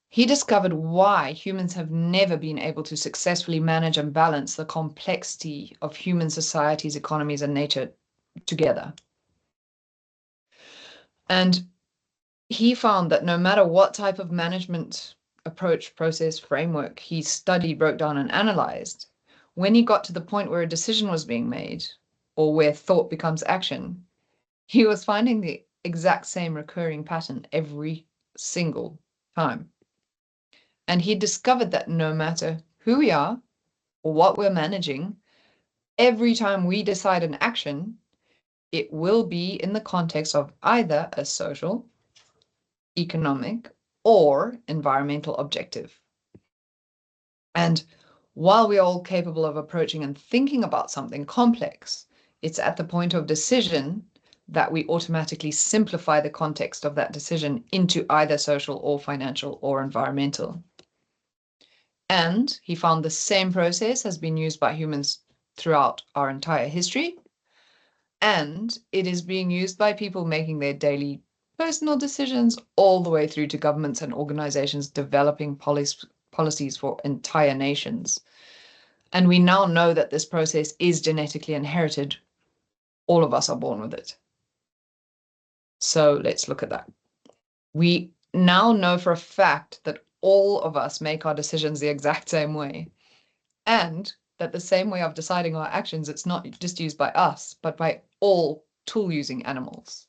he discovered why humans have never been able to successfully manage and balance the complexity of human societies, economies, and nature together. And he found that no matter what type of management approach, process, framework he studied, broke down, and analyzed, when he got to the point where a decision was being made or where thought becomes action, he was finding the exact same recurring pattern every single time. And he discovered that no matter who we are or what we're managing, every time we decide an action, it will be in the context of either a social, economic, or environmental objective. And while we're all capable of approaching and thinking about something complex, it's at the point of decision that we automatically simplify the context of that decision into either social or financial or environmental. And he found the same process has been used by humans throughout our entire history. And it is being used by people making their daily personal decisions all the way through to governments and organizations developing policies for entire nations. And we now know that this process is genetically inherited. All of us are born with it. So let's look at that. We now know for a fact that all of us make our decisions the exact same way. And that the same way of deciding our actions, it's not just used by us, but by all tool-using animals.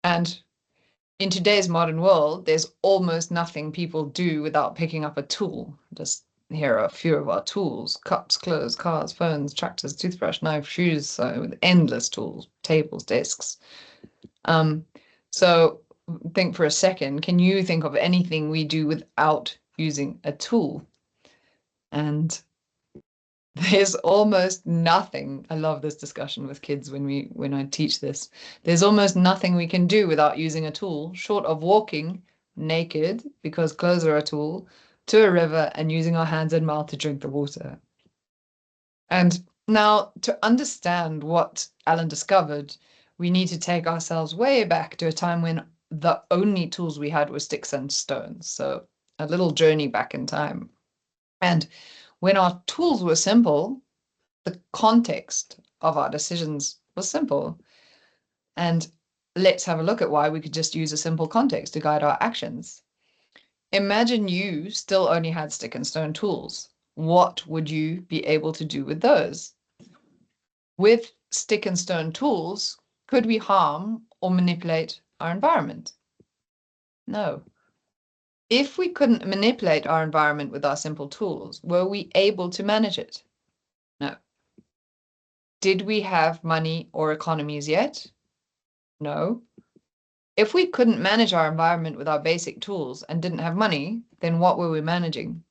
And in today's modern world, there's almost nothing people do without picking up a tool. Just here are a few of our tools: cups, clothes, cars, phones, tractors, toothbrush, knife, shoes, so with endless tools, tables, desks. So think for a second, can you think of anything we do without using a tool? And there's almost nothing. I love this discussion with kids when I teach this. There's almost nothing we can do without using a tool, short of walking naked, because clothes are a tool, to a river and using our hands and mouth to drink the water. And now, to understand what Allan discovered, we need to take ourselves way back to a time when the only tools we had were sticks and stones. So a little journey back in time. And when our tools were simple, the context of our decisions was simple. And let's have a look at why we could just use a simple context to guide our actions. Imagine you still only had stick and stone tools. What would you be able to do with those? With stick and stone tools, could we harm or manipulate our environment? No. If we couldn't manipulate our environment with our simple tools, were we able to manage it? No. Did we have money or economies yet? No. If we couldn't manage our environment with our basic tools and didn't have money, then what were we managing?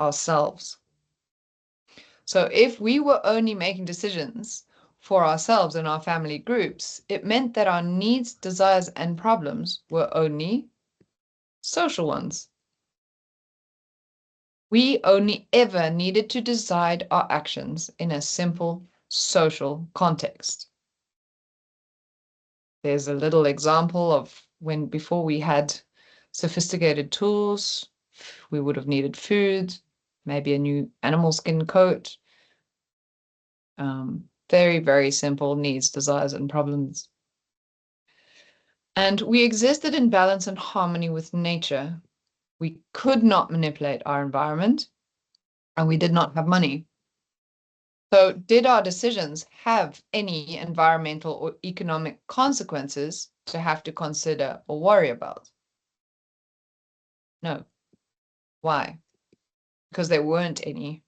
Ourselves. So if we were only making decisions for ourselves and our family groups, it meant that our needs, desires, and problems were only social ones. We only ever needed to decide our actions in a simple social context. There's a little example of when before we had sophisticated tools, we would have needed food, maybe a new animal skin coat. Very, very simple needs, desires, and problems. And we existed in balance and harmony with nature. We could not manipulate our environment, and we did not have money. So did our decisions have any environmental or economic consequences to have to consider or worry about? No. Why? Because there weren't any.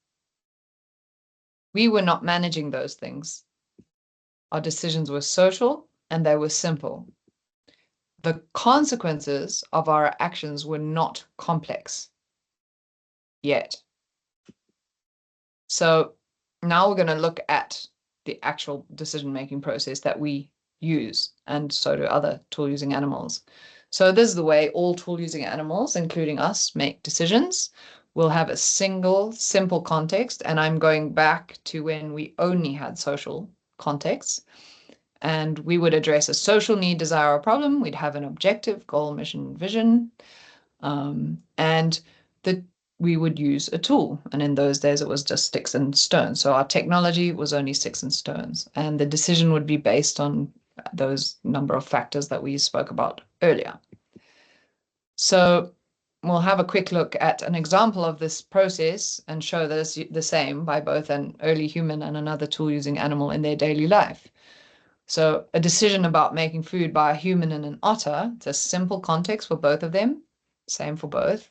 We were not managing those things. Our decisions were social and they were simple. The consequences of our actions were not complex yet. So now we're going to look at the actual decision-making process that we use, and so do other tool-using animals. So this is the way all tool-using animals, including us, make decisions. We'll have a single, simple context, and I'm going back to when we only had social contexts. And we would address a social need, desire, or problem. We'd have an objective, goal, mission, vision. And we would use a tool. And in those days, it was just sticks and stones. So our technology was only sticks and stones. And the decision would be based on those number of factors that we spoke about earlier. So we'll have a quick look at an example of this process and show that it's the same by both an early human and another tool-using animal in their daily life. So a decision about making food by a human and an otter, it's a simple context for both of them, same for both.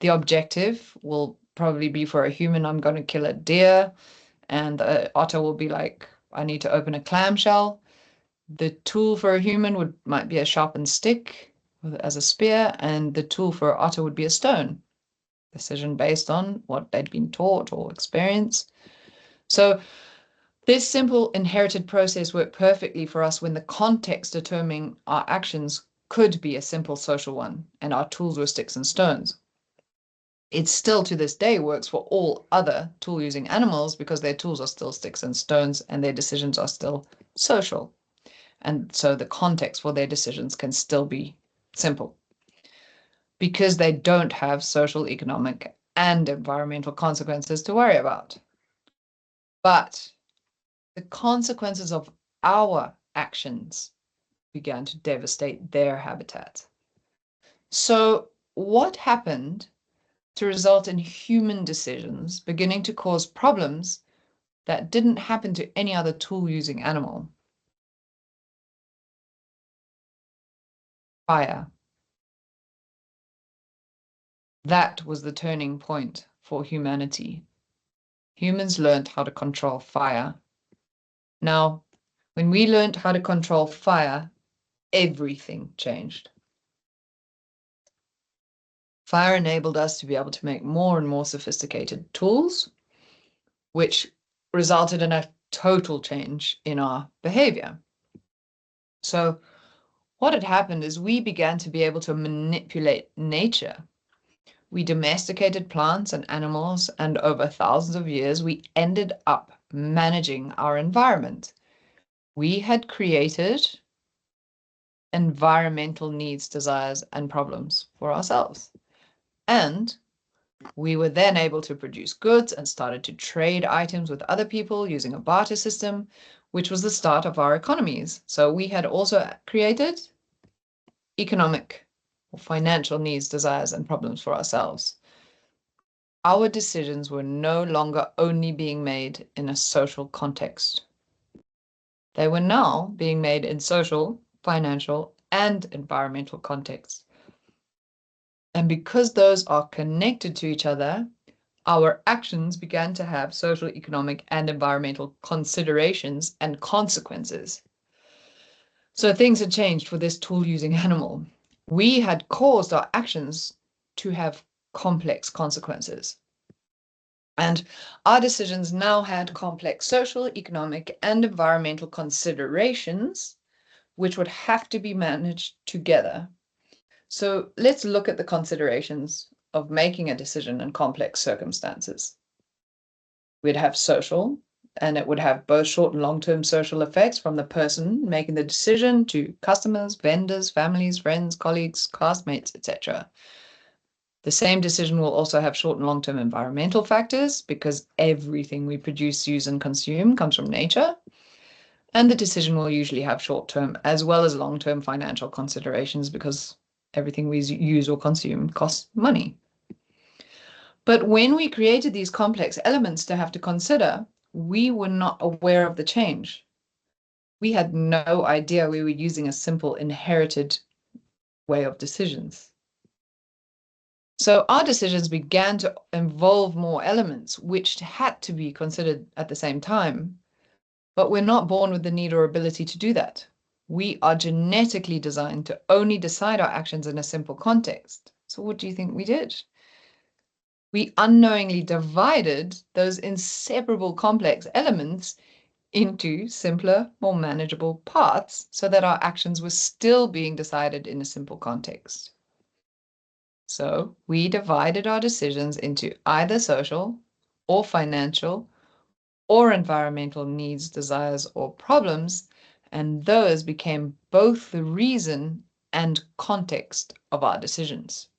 The objective will probably be for a human, I'm going to kill a deer, and the otter will be like, I need to open a clamshell. The tool for a human might be a sharpened stick as a spear, and the tool for an otter would be a stone. Decision based on what they'd been taught or experienced. So this simple inherited process worked perfectly for us when the context determining our actions could be a simple social one, and our tools were sticks and stones. It still to this day works for all other tool-using animals because their tools are still sticks and stones and their decisions are still social. And so the context for their decisions can still be simple because they don't have social, economic, and environmental consequences to worry about. But the consequences of our actions began to devastate their habitat. So what happened to result in human decisions beginning to cause problems that didn't happen to any other tool-using animal? Fire. That was the turning point for humanity. Humans learned how to control fire. Now, when we learned how to control fire, everything changed. Fire enabled us to be able to make more and more sophisticated tools, which resulted in a total change in our behavior. So what had happened is we began to be able to manipulate nature. We domesticated plants and animals, and over thousands of years, we ended up managing our environment. We had created environmental needs, desires, and problems for ourselves. And we were then able to produce goods and started to trade items with other people using a barter system, which was the start of our economies. So we had also created economic or financial needs, desires, and problems for ourselves. Our decisions were no longer only being made in a social context. They were now being made in social, financial, and environmental contexts. And because those are connected to each other, our actions began to have social, economic, and environmental considerations and consequences. So things had changed for this tool-using animal. We had caused our actions to have complex consequences. And our decisions now had complex social, economic, and environmental considerations, which would have to be managed together. So let's look at the considerations of making a decision in complex circumstances. We'd have social, and it would have both short and long-term social effects from the person making the decision to customers, vendors, families, friends, colleagues, classmates, etc. The same decision will also have short and long-term environmental factors because everything we produce, use, and consume comes from nature. And the decision will usually have short-term as well as long-term financial considerations because everything we use or consume costs money. But when we created these complex elements to have to consider, we were not aware of the change. We had no idea we were using a simple inherited way of decisions. So our decisions began to involve more elements which had to be considered at the same time, but we're not born with the need or ability to do that. We are genetically designed to only decide our actions in a simple context. So what do you think we did? We unknowingly divided those inseparable complex elements into simpler, more manageable parts so that our actions were still being decided in a simple context. So we divided our decisions into either social or financial or environmental needs, desires, or problems, and those became both the reason and context of our decisions.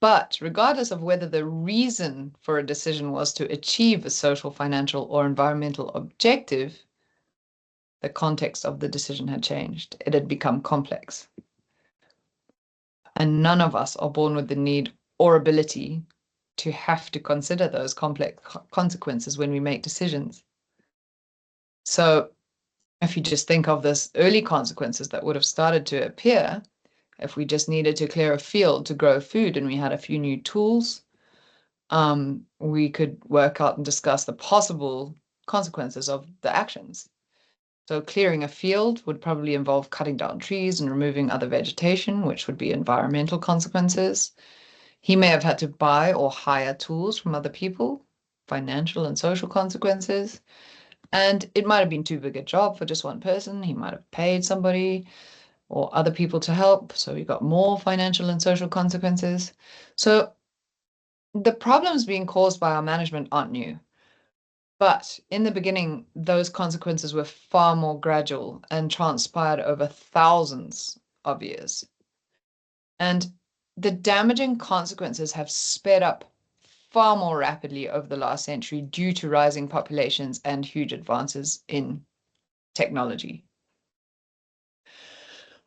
But regardless of whether the reason for a decision was to achieve a social, financial, or environmental objective, the context of the decision had changed. It had become complex. And none of us are born with the need or ability to have to consider those complex consequences when we make decisions. So if you just think of this early consequences that would have started to appear, if we just needed to clear a field to grow food and we had a few new tools, we could work out and discuss the possible consequences of the actions. So clearing a field would probably involve cutting down trees and removing other vegetation, which would be environmental consequences. He may have had to buy or hire tools from other people, financial and social consequences. And it might have been too big a job for just one person. He might have paid somebody or other people to help. So we got more financial and social consequences. So the problems being caused by our management aren't new. But in the beginning, those consequences were far more gradual and transpired over thousands of years. And the damaging consequences have sped up far more rapidly over the last century due to rising populations and huge advances in technology.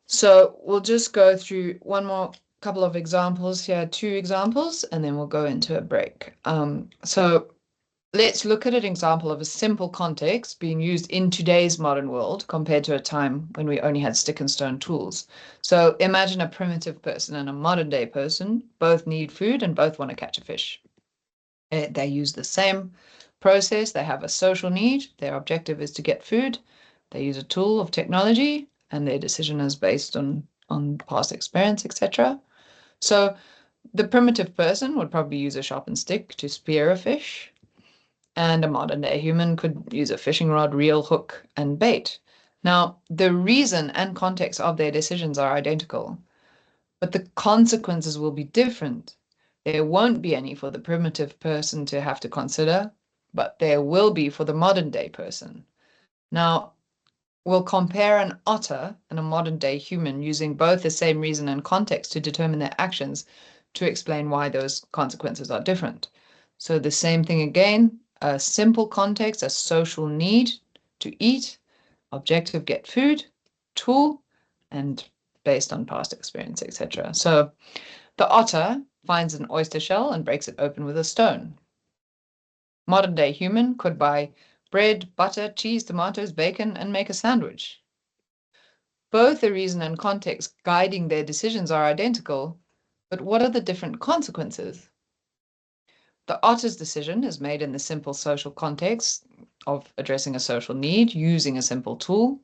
So we'll just go through one more couple of examples here, 2 examples, and then we'll go into a break. So let's look at an example of a simple context being used in today's modern world compared to a time when we only had stick and stone tools. So imagine a primitive person and a modern day person, both need food and both want to catch a fish. They use the same process. They have a social need. Their objective is to get food. They use a tool of technology, and their decision is based on past experience, etc. So the primitive person would probably use a sharpened stick to spear a fish, and a modern day human could use a fishing rod, reel, hook, and bait. Now, the reason and context of their decisions are identical, but the consequences will be different. There won't be any for the primitive person to have to consider, but there will be for the modern day person. Now, we'll compare an otter and a modern day human using both the same reason and context to determine their actions to explain why those consequences are different. So the same thing again, a simple context, a social need to eat, objective get food, tool, and based on past experience, etc. So the otter finds an oyster shell and breaks it open with a stone. Modern day human could buy bread, butter, cheese, tomatoes, bacon, and make a sandwich. Both the reason and context guiding their decisions are identical, but what are the different consequences? The otter's decision is made in the simple social context of addressing a social need using a simple tool.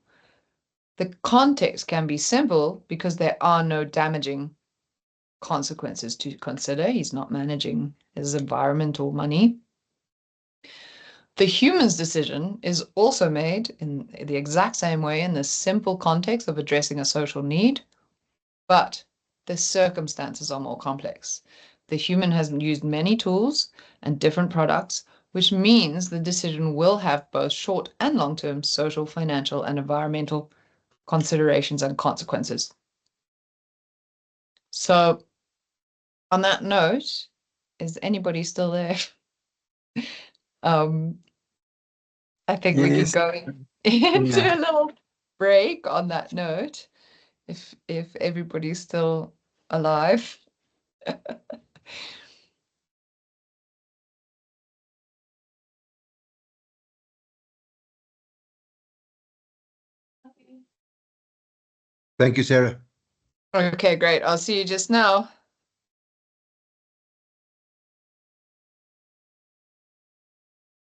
The context can be simple because there are no damaging consequences to consider. He's not managing his environment or money. The human's decision is also made in the exact same way in the simple context of addressing a social need, but the circumstances are more complex. The human has used many tools and different products, which means the decision will have both short and long-term social, financial, and environmental considerations and consequences. So on that note, is anybody still there? I think we could Yes. go into Yeah. a little break on that note, if everybody's still alive. Thank you, Sarah. Okay, great. I'll see you just now.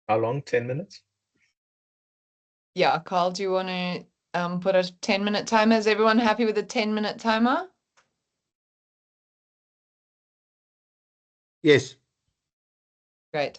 How long? 10 minutes? Yeah, Carl, do you want to put a 10-minute timer? Is everyone happy with a 10-minute timer? Yes. Great.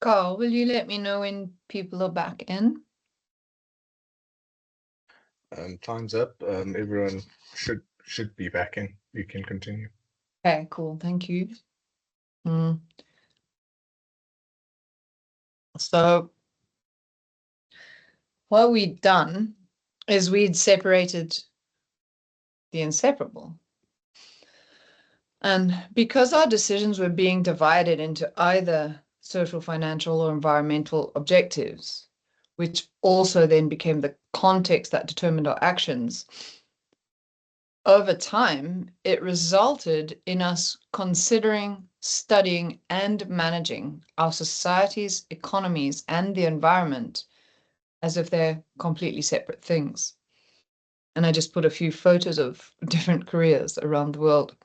Carl, will you let me know when people are back in? Time's up. Everyone should be back in. You can continue. Okay, cool. Thank you. So what we'd done is we'd separated the inseparable. And because our decisions were being divided into either social, financial, or environmental objectives, which also then became the context that determined our actions, over time, it resulted in us considering, studying, and managing our societies, economies, and the environment as if they're completely separate things. And I just put a few photos of different careers around the world.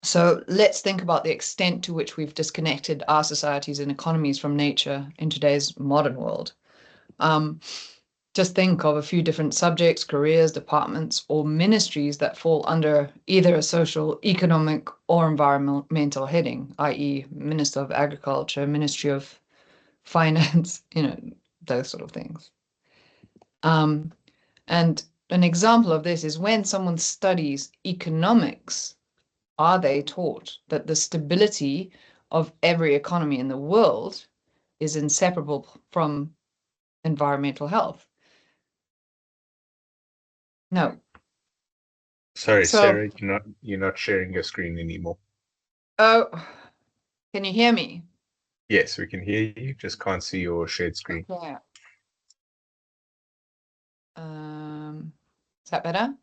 So let's think about the extent to which we've disconnected our societies and economies from nature in today's modern world. Just think of a few different subjects, careers, departments, or ministries that fall under either a social, economic, or environmental heading, i.e. Minister of Agriculture, Ministry of Finance, those sort of things. And an example of this is when someone studies economics, are they taught that the stability of every economy in the world is inseparable from environmental health? No. Sorry, So, Sarah, you're not sharing your screen anymore. oh, can you hear me? Yes, we can hear you. Just can't see your shared screen. Yeah. Is that better?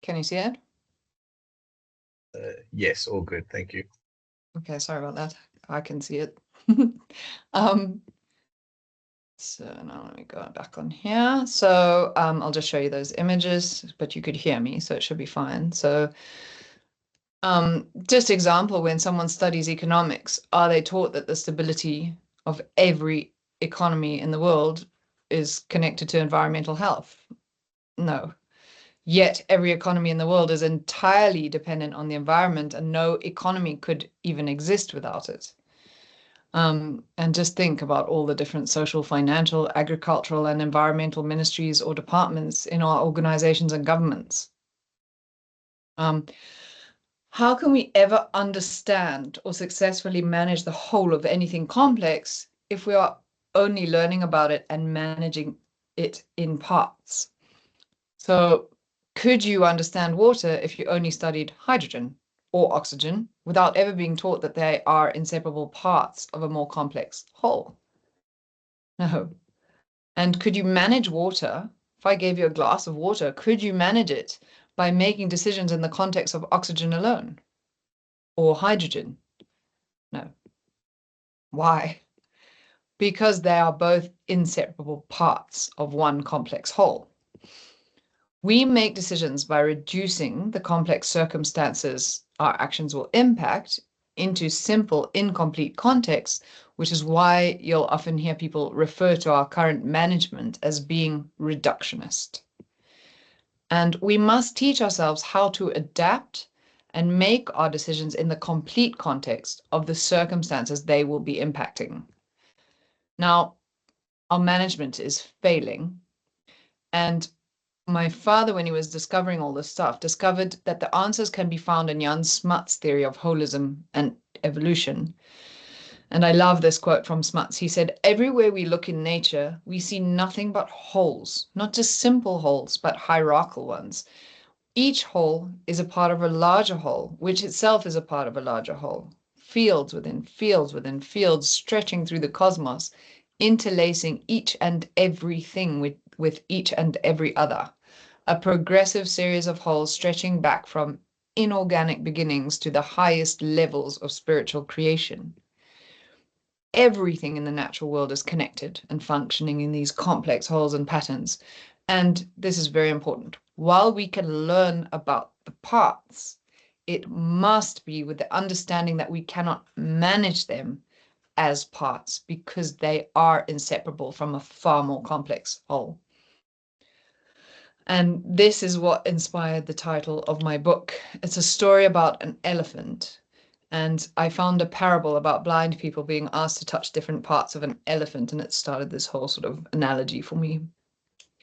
Can you see it? Yes, all good. Thank you. Okay, sorry about that. I can see it. So now let me go back on here. So I'll just show you those images, but you could hear me, so it should be fine. So just example, when someone studies economics, are they taught that the stability of every economy in the world is connected to environmental health? No. Yet every economy in the world is entirely dependent on the environment, and no economy could even exist without it. And just think about all the different social, financial, agricultural, and environmental ministries or departments in our organizations and governments. How can we ever understand or successfully manage the whole of anything complex if we are only learning about it and managing it in parts? So, could you understand water if you only studied hydrogen or oxygen without ever being taught that they are inseparable parts of a more complex whole? No. And could you manage water? If I gave you a glass of water, could you manage it by making decisions in the context of oxygen alone or hydrogen? No. Why? Because they are both inseparable parts of one complex whole. We make decisions by reducing the complex circumstances our actions will impact into simple, incomplete contexts, which is why you'll often hear people refer to our current management as being reductionist. And we must teach ourselves how to adapt and make our decisions in the complete context of the circumstances they will be impacting. Now, our management is failing, and my father, when he was discovering all this stuff, discovered that the answers can be found in Jan Smuts' theory of holism and evolution. And I love this quote from Smuts. He said, "Everywhere we look in nature, we see nothing but wholes, not just simple wholes, but hierarchical ones. Each whole is a part of a larger whole, which itself is a part of a larger whole. Fields within fields within fields, stretching through the cosmos, interlacing each and everything with each and every other. A progressive series of wholes stretching back from inorganic beginnings to the highest levels of spiritual creation. Everything in the natural world is connected and functioning in these complex wholes and patterns. And this is very important. While we can learn about the parts, it must be with the understanding that we cannot manage them as parts because they are inseparable from a far more complex whole." And this is what inspired the title of my book. It's a story about an elephant. And I found a parable about blind people being asked to touch different parts of an elephant, and it started this whole sort of analogy for me.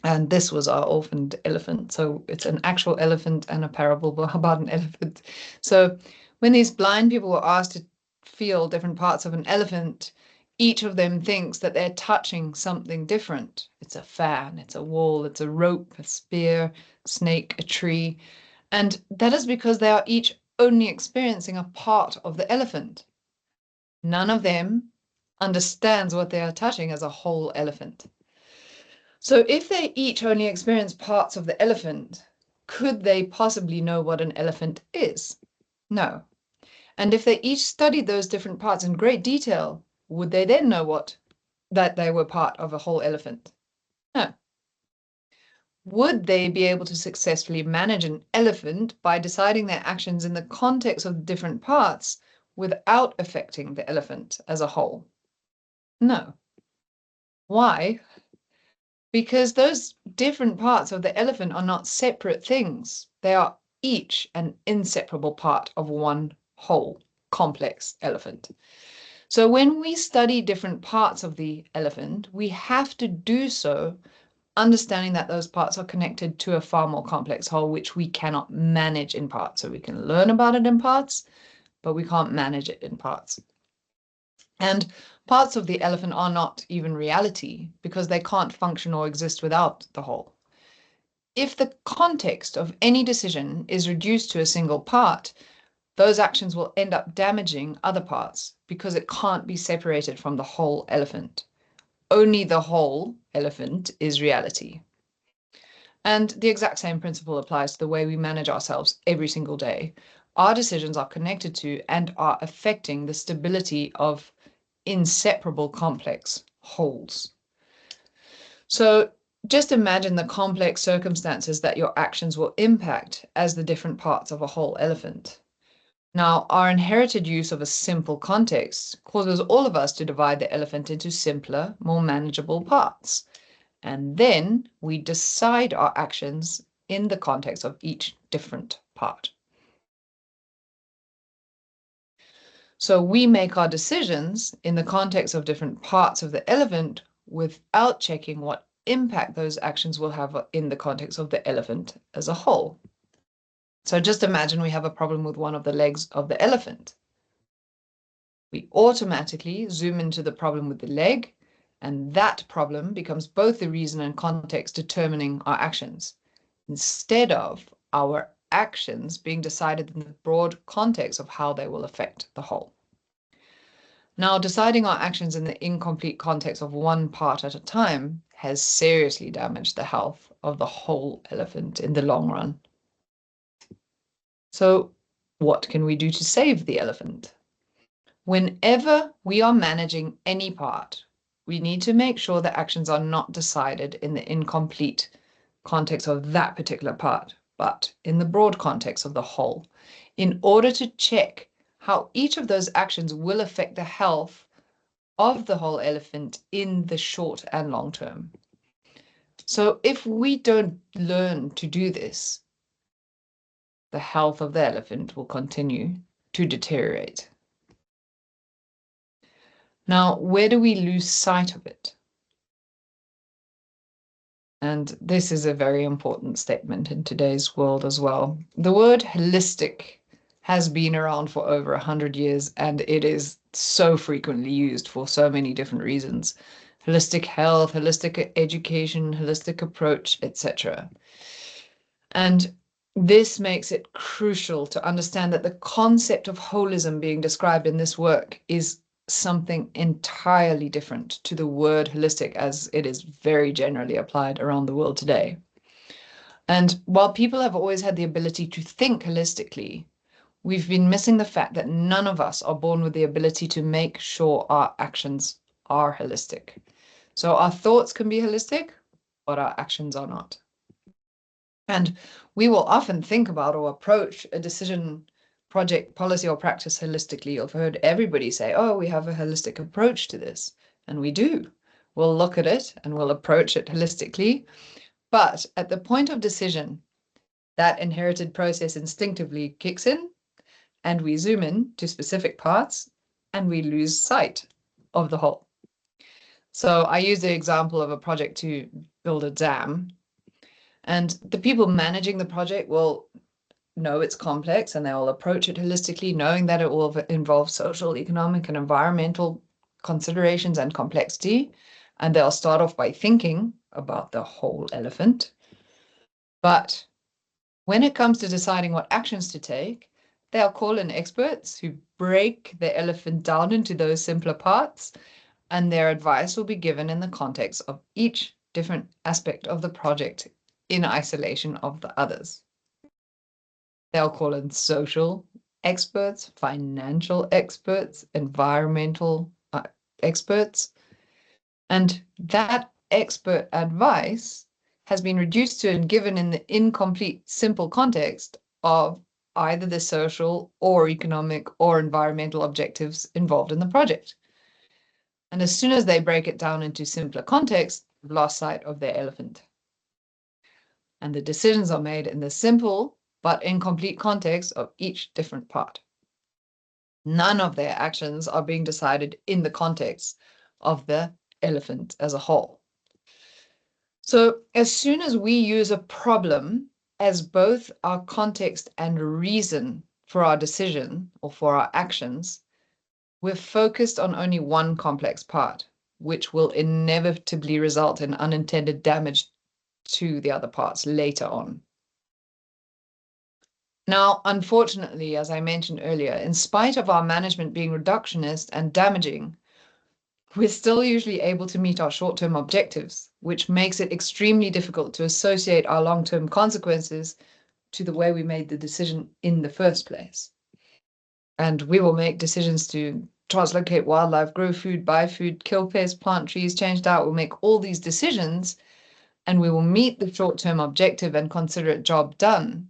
And this was our orphaned elephant. So it's an actual elephant and a parable about an elephant. So when these blind people were asked to feel different parts of an elephant, each of them thinks that they're touching something different. It's a fan, it's a wall, it's a rope, a spear, snake, a tree. And that is because they are each only experiencing a part of the elephant. None of them understands what they are touching as a whole elephant. So if they each only experience parts of the elephant, could they possibly know what an elephant is? No. And if they each studied those different parts in great detail, would they then know that they were part of a whole elephant? No. Would they be able to successfully manage an elephant by deciding their actions in the context of different parts without affecting the elephant as a whole? No. Why? Because those different parts of the elephant are not separate things. They are each an inseparable part of one whole, complex elephant. So when we study different parts of the elephant, we have to do so understanding that those parts are connected to a far more complex whole, which we cannot manage in parts. So we can learn about it in parts, but we can't manage it in parts. And parts of the elephant are not even reality because they can't function or exist without the whole. If the context of any decision is reduced to a single part, those actions will end up damaging other parts because it can't be separated from the whole elephant. Only the whole elephant is reality. And the exact same principle applies to the way we manage ourselves every single day. Our decisions are connected to and are affecting the stability of inseparable complex wholes. So just imagine the complex circumstances that your actions will impact as the different parts of a whole elephant. Now, our inherited use of a simple context causes all of us to divide the elephant into simpler, more manageable parts. And then we decide our actions in the context of each different part. So we make our decisions in the context of different parts of the elephant without checking what impact those actions will have in the context of the elephant as a whole. So just imagine we have a problem with one of the legs of the elephant. We automatically zoom into the problem with the leg, and that problem becomes both the reason and context determining our actions, instead of our actions being decided in the broad context of how they will affect the whole. Now, deciding our actions in the incomplete context of one part at a time has seriously damaged the health of the whole elephant in the long run. So, what can we do to save the elephant? Whenever we are managing any part, we need to make sure that actions are not decided in the incomplete context of that particular part, but in the broad context of the whole, in order to check how each of those actions will affect the health of the whole elephant in the short and long term. So if we don't learn to do this, the health of the elephant will continue to deteriorate. Now, where do we lose sight of it? And this is a very important statement in today's world as well. The word holistic has been around for over 100 years, and it is so frequently used for so many different reasons. Holistic health, holistic education, holistic approach, etc. And this makes it crucial to understand that the concept of holism being described in this work is something entirely different to the word holistic as it is very generally applied around the world today. And while people have always had the ability to think holistically, we've been missing the fact that none of us are born with the ability to make sure our actions are holistic. So our thoughts can be holistic, but our actions are not. And we will often think about or approach a decision, project, policy, or practice holistically. I've heard everybody say, oh, we have a holistic approach to this. And we do. We'll look at it and we'll approach it holistically. But at the point of decision, that inherited process instinctively kicks in, and we zoom in to specific parts and we lose sight of the whole. So I use the example of a project to build a dam, and the people managing the project will know it's complex and they will approach it holistically, knowing that it will involve social, economic, and environmental considerations and complexity. And they'll start off by thinking about the whole elephant. But when it comes to deciding what actions to take, they'll call in experts who break the elephant down into those simpler parts, and their advice will be given in the context of each different aspect of the project in isolation of the others. They'll call in social experts, financial experts, environmental experts, and that expert advice has been reduced to and given in the incomplete, simple context of either the social or economic or environmental objectives involved in the project. And as soon as they break it down into simpler context, they've lost sight of their elephant. And the decisions are made in the simple but incomplete context of each different part. None of their actions are being decided in the context of the elephant as a whole. So as soon as we use a problem as both our context and reason for our decision or for our actions, we're focused on only one complex part, which will inevitably result in unintended damage to the other parts later on. Now, unfortunately, as I mentioned earlier, in spite of our management being reductionist and damaging, we're still usually able to meet our short-term objectives, which makes it extremely difficult to associate our long-term consequences to the way we made the decision in the first place. And we will make decisions to translocate wildlife, grow food, buy food, kill pests, plant trees, change diet. We'll make all these decisions and we will meet the short-term objective and consider it job done.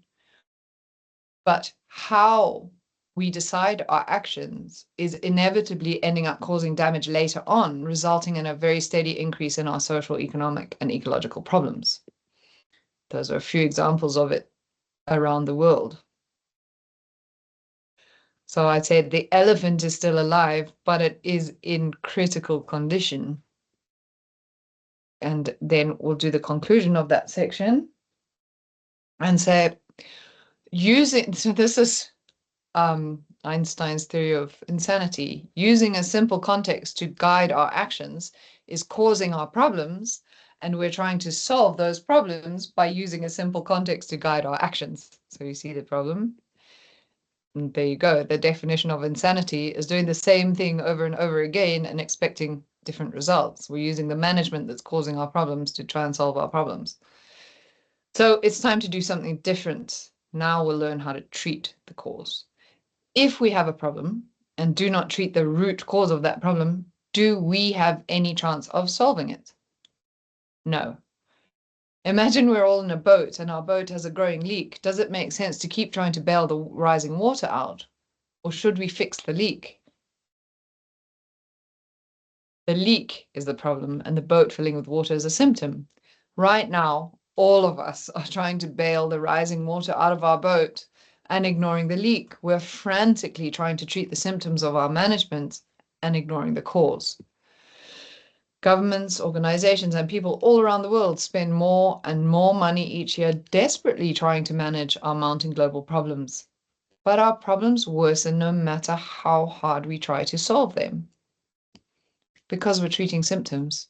But how we decide our actions is inevitably ending up causing damage later on, resulting in a very steady increase in our social, economic, and ecological problems. Those are a few examples of it around the world. So I'd say the elephant is still alive, but it is in critical condition. And then we'll do the conclusion of that section and say, so this is Einstein's theory of insanity. Using a simple context to guide our actions is causing our problems, and we're trying to solve those problems by using a simple context to guide our actions. So you see the problem? And there you go. The definition of insanity is doing the same thing over and over again and expecting different results. We're using the management that's causing our problems to try and solve our problems. So it's time to do something different. Now we'll learn how to treat the cause. If we have a problem and do not treat the root cause of that problem, do we have any chance of solving it? No. Imagine we're all in a boat and our boat has a growing leak. Does it make sense to keep trying to bail the rising water out? Or should we fix the leak? The leak is the problem and the boat filling with water is a symptom. Right now, all of us are trying to bail the rising water out of our boat and ignoring the leak. We're frantically trying to treat the symptoms of our management and ignoring the cause. Governments, organizations, and people all around the world spend more and more money each year desperately trying to manage our mounting global problems. But our problems worsen no matter how hard we try to solve them, because we're treating symptoms.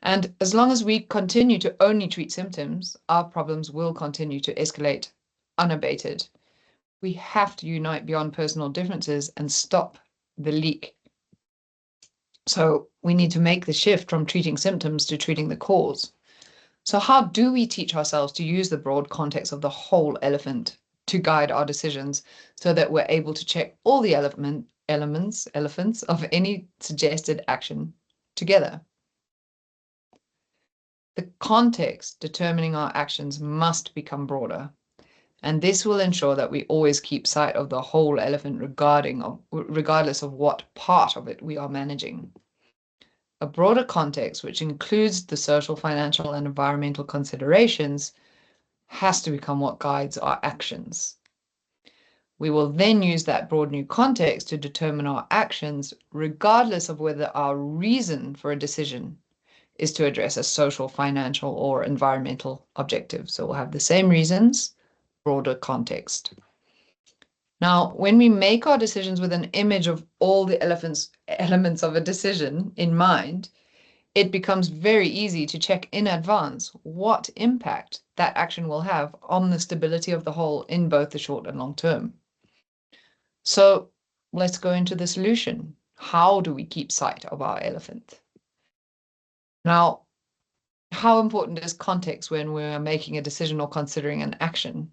And as long as we continue to only treat symptoms, our problems will continue to escalate unabated. We have to unite beyond personal differences and stop the leak. So we need to make the shift from treating symptoms to treating the cause. So how do we teach ourselves to use the broad context of the whole elephant to guide our decisions so that we're able to check all the elephants of any suggested action together? The context determining our actions must become broader. And this will ensure that we always keep sight of the whole elephant regardless of what part of it we are managing. A broader context, which includes the social, financial, and environmental considerations, has to become what guides our actions. We will then use that broad new context to determine our actions, regardless of whether our reason for a decision is to address a social, financial, or environmental objective. So we'll have the same reasons, broader context. Now, when we make our decisions with an image of all the elements of a decision in mind, it becomes very easy to check in advance what impact that action will have on the stability of the whole in both the short and long term. So let's go into the solution. How do we keep sight of our elephant? Now, how important is context when we're making a decision or considering an action?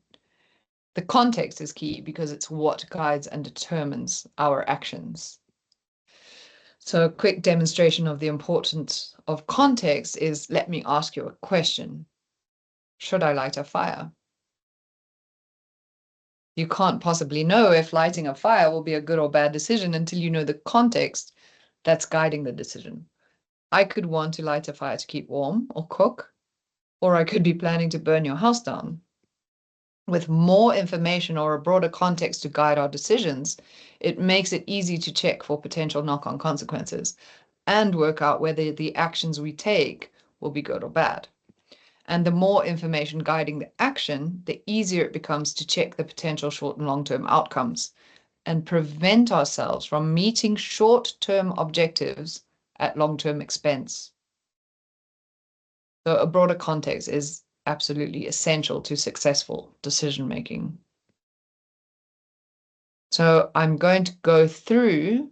The context is key because it's what guides and determines our actions. So a quick demonstration of the importance of context is, let me ask you a question. Should I light a fire? You can't possibly know if lighting a fire will be a good or bad decision until you know the context that's guiding the decision. I could want to light a fire to keep warm or cook, or I could be planning to burn your house down. With more information or a broader context to guide our decisions, it makes it easy to check for potential knock-on consequences and work out whether the actions we take will be good or bad. And the more information guiding the action, the easier it becomes to check the potential short and long-term outcomes and prevent ourselves from meeting short-term objectives at long-term expense. So a broader context is absolutely essential to successful decision-making. So I'm going to go through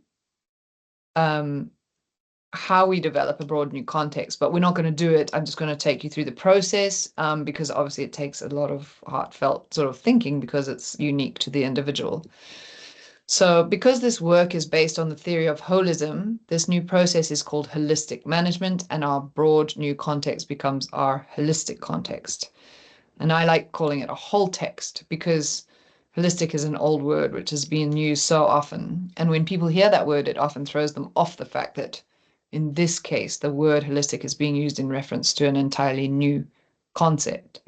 how we develop a broad new context, but we're not going to do it. I'm just going to take you through the process because obviously it takes a lot of heartfelt sort of thinking because it's unique to the individual. So because this work is based on the theory of holism, this new process is called holistic management, and our broad new context becomes our holistic context. And I like calling it a whole text because holistic is an old word which has been used so often. And when people hear that word, it often throws them off the fact that in this case, the word holistic is being used in reference to an entirely new concept.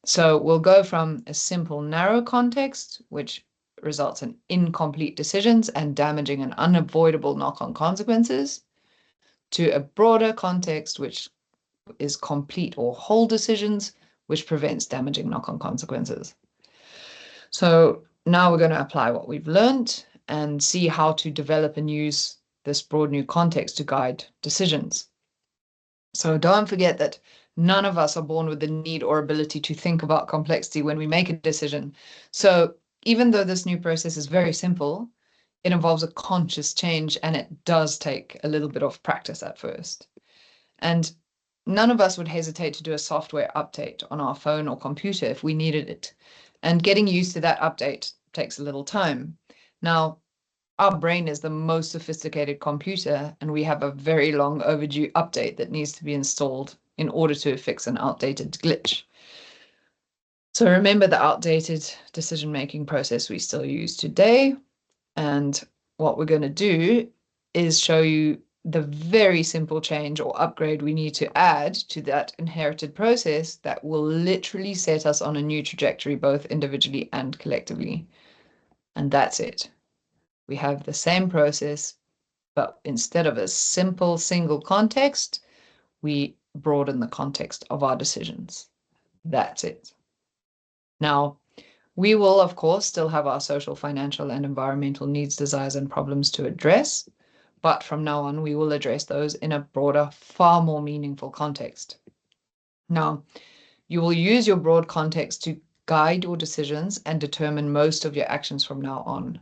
So we'll go from a simple narrow context, which results in incomplete decisions and damaging and unavoidable knock-on consequences, to a broader context, which is complete or whole decisions, which prevents damaging knock-on consequences. So now we're going to apply what we've learned and see how to develop and use this broad new context to guide decisions. So don't forget that none of us are born with the need or ability to think about complexity when we make a decision. So even though this new process is very simple, it involves a conscious change and it does take a little bit of practice at first. And none of us would hesitate to do a software update on our phone or computer if we needed it. And getting used to that update takes a little time. Now, our brain is the most sophisticated computer, and we have a very long overdue update that needs to be installed in order to fix an outdated glitch. So remember the outdated decision-making process we still use today. And what we're going to do is show you the very simple change or upgrade we need to add to that inherited process that will literally set us on a new trajectory, both individually and collectively. And that's it. We have the same process, but instead of a simple single context, we broaden the context of our decisions. That's it. Now, we will, of course, still have our social, financial, and environmental needs, desires, and problems to address, but from now on, we will address those in a broader, far more meaningful context. Now, you will use your broad context to guide your decisions and determine most of your actions from now on.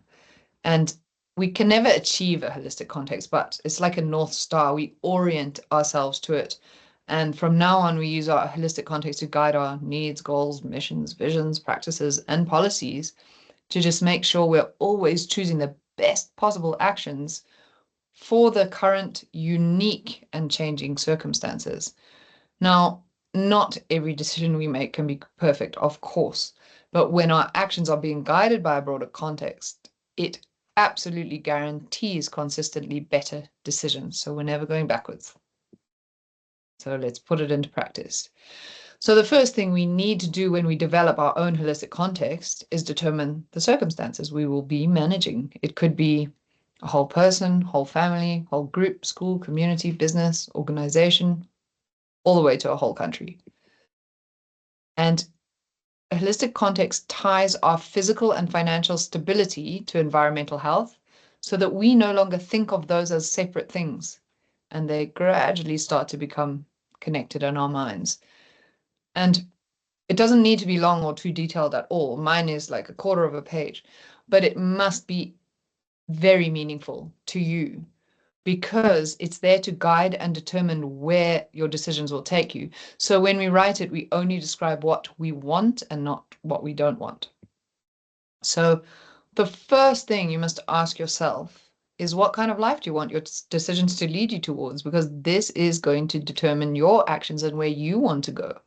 And we can never achieve a holistic context, but it's like a North Star. We orient ourselves to it. And from now on, we use our holistic context to guide our needs, goals, missions, visions, practices, and policies to just make sure we're always choosing the best possible actions for the current unique and changing circumstances. Now, not every decision we make can be perfect, of course, but when our actions are being guided by a broader context, it absolutely guarantees consistently better decisions. So we're never going backwards. So let's put it into practice. So the first thing we need to do when we develop our own holistic context is determine the circumstances we will be managing. It could be a whole person, whole family, whole group, school, community, business, organization, all the way to a whole country. And a holistic context ties our physical and financial stability to environmental health so that we no longer think of those as separate things, and they gradually start to become connected in our minds. And it doesn't need to be long or too detailed at all. Mine is like a quarter of a page, but it must be very meaningful to you because it's there to guide and determine where your decisions will take you. So when we write it, we only describe what we want and not what we don't want. So the first thing you must ask yourself is, what kind of life do you want your decisions to lead you towards? Because this is going to determine your actions and where you want to go.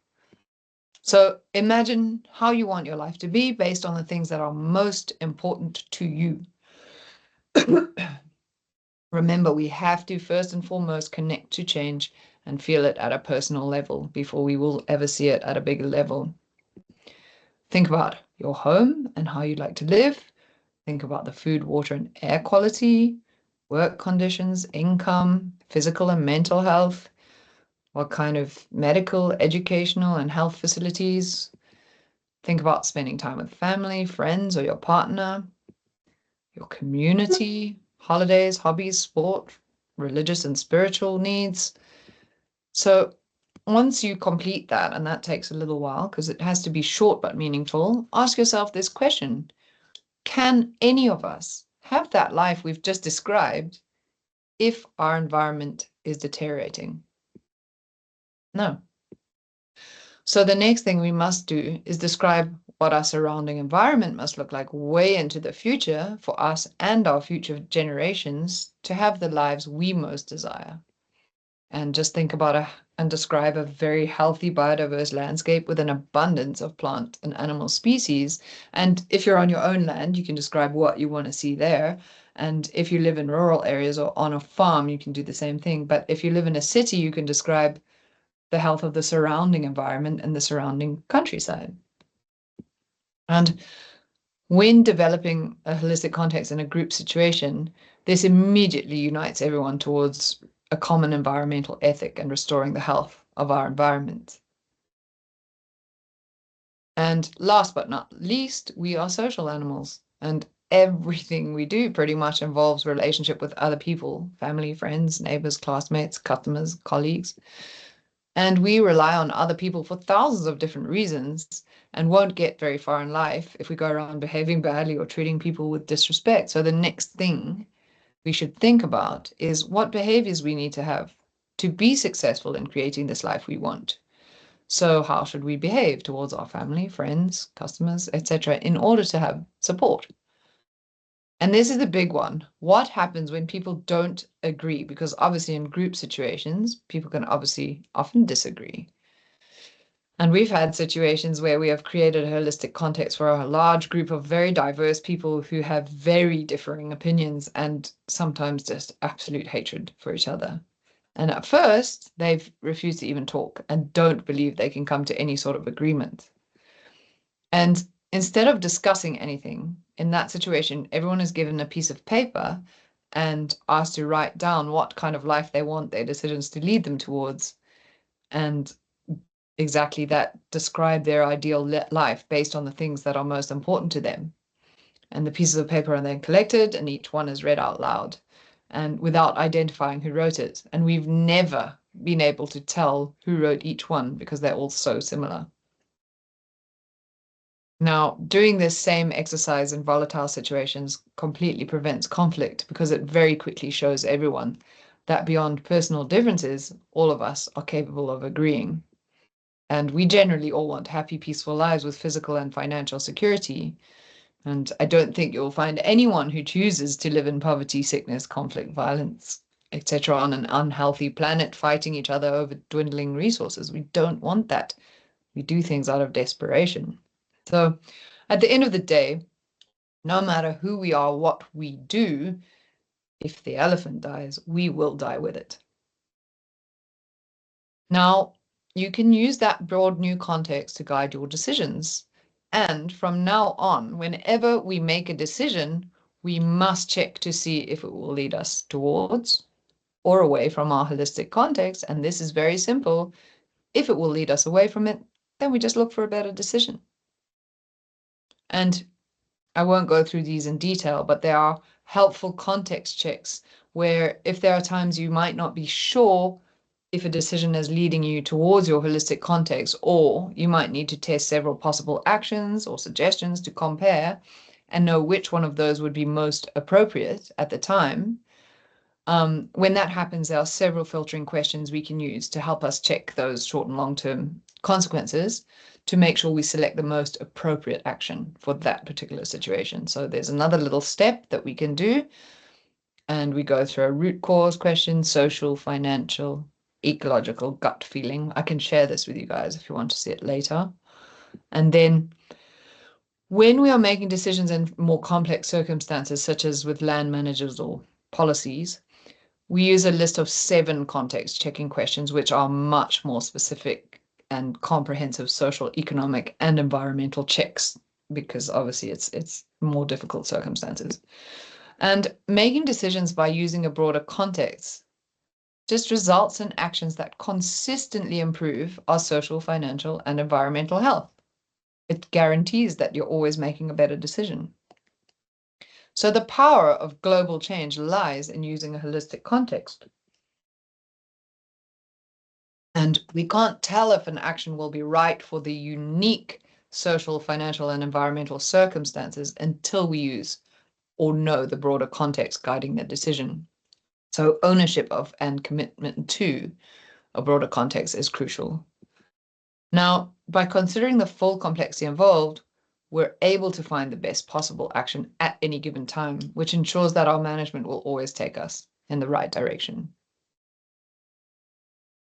So imagine how you want your life to be based on the things that are most important to you. Remember, we have to first and foremost connect to change and feel it at a personal level before we will ever see it at a bigger level. Think about your home and how you'd like to live. Think about the food, water, and air quality, work conditions, income, physical and mental health, what kind of medical, educational, and health facilities. Think about spending time with family, friends, or your partner, your community, holidays, hobbies, sport, religious and spiritual needs. So once you complete that, and that takes a little while because it has to be short but meaningful, ask yourself this question. Can any of us have that life we've just described if our environment is deteriorating? No. So the next thing we must do is describe what our surrounding environment must look like way into the future for us and our future generations to have the lives we most desire. And just think about and describe a very healthy, biodiverse landscape with an abundance of plant and animal species. And if you're on your own land, you can describe what you want to see there. And if you live in rural areas or on a farm, you can do the same thing. But if you live in a city, you can describe the health of the surrounding environment and the surrounding countryside. And when developing a holistic context in a group situation, this immediately unites everyone towards a common environmental ethic and restoring the health of our environment. And last but not least, we are social animals, and everything we do pretty much involves relationship with other people, family, friends, neighbors, classmates, customers, colleagues. And we rely on other people for thousands of different reasons and won't get very far in life if we go around behaving badly or treating people with disrespect. So the next thing we should think about is what behaviors we need to have to be successful in creating this life we want. So how should we behave towards our family, friends, customers, etc., in order to have support? And this is the big one. What happens when people don't agree? Because obviously in group situations, people can obviously often disagree. And we've had situations where we have created a holistic context for a large group of very diverse people who have very differing opinions and sometimes just absolute hatred for each other. And at first, they've refused to even talk and don't believe they can come to any sort of agreement. And instead of discussing anything, in that situation, everyone is given a piece of paper and asked to write down what kind of life they want their decisions to lead them towards. And exactly that, describe their ideal life based on the things that are most important to them. And the pieces of paper are then collected and each one is read out loud and without identifying who wrote it. And we've never been able to tell who wrote each one because they're all so similar. Now, doing this same exercise in volatile situations completely prevents conflict because it very quickly shows everyone that beyond personal differences, all of us are capable of agreeing. And we generally all want happy, peaceful lives with physical and financial security. And I don't think you'll find anyone who chooses to live in poverty, sickness, conflict, violence, etc. on an unhealthy planet fighting each other over dwindling resources. We don't want that. We do things out of desperation. So at the end of the day, no matter who we are, what we do, if the elephant dies, we will die with it. Now, you can use that broad new context to guide your decisions. And from now on, whenever we make a decision, we must check to see if it will lead us towards or away from our holistic context. And this is very simple. If it will lead us away from it, then we just look for a better decision. And I won't go through these in detail, but there are helpful context checks where if there are times you might not be sure if a decision is leading you towards your holistic context, or you might need to test several possible actions or suggestions to compare and know which one of those would be most appropriate at the time. When that happens, there are several filtering questions we can use to help us check those short and long-term consequences to make sure we select the most appropriate action for that particular situation. So there's another little step that we can do, and we go through a root cause question, social, financial, ecological, gut feeling. I can share this with you guys if you want to see it later. And then when we are making decisions in more complex circumstances, such as with land managers or policies, we use a list of 7 context checking questions, which are much more specific and comprehensive social, economic, and environmental checks, because obviously it's more difficult circumstances. And making decisions by using a broader context just results in actions that consistently improve our social, financial, and environmental health. It guarantees that you're always making a better decision. So the power of global change lies in using a holistic context. And we can't tell if an action will be right for the unique social, financial, and environmental circumstances until we use or know the broader context guiding the decision. So ownership of and commitment to a broader context is crucial. Now, by considering the full complexity involved, we're able to find the best possible action at any given time, which ensures that our management will always take us in the right direction.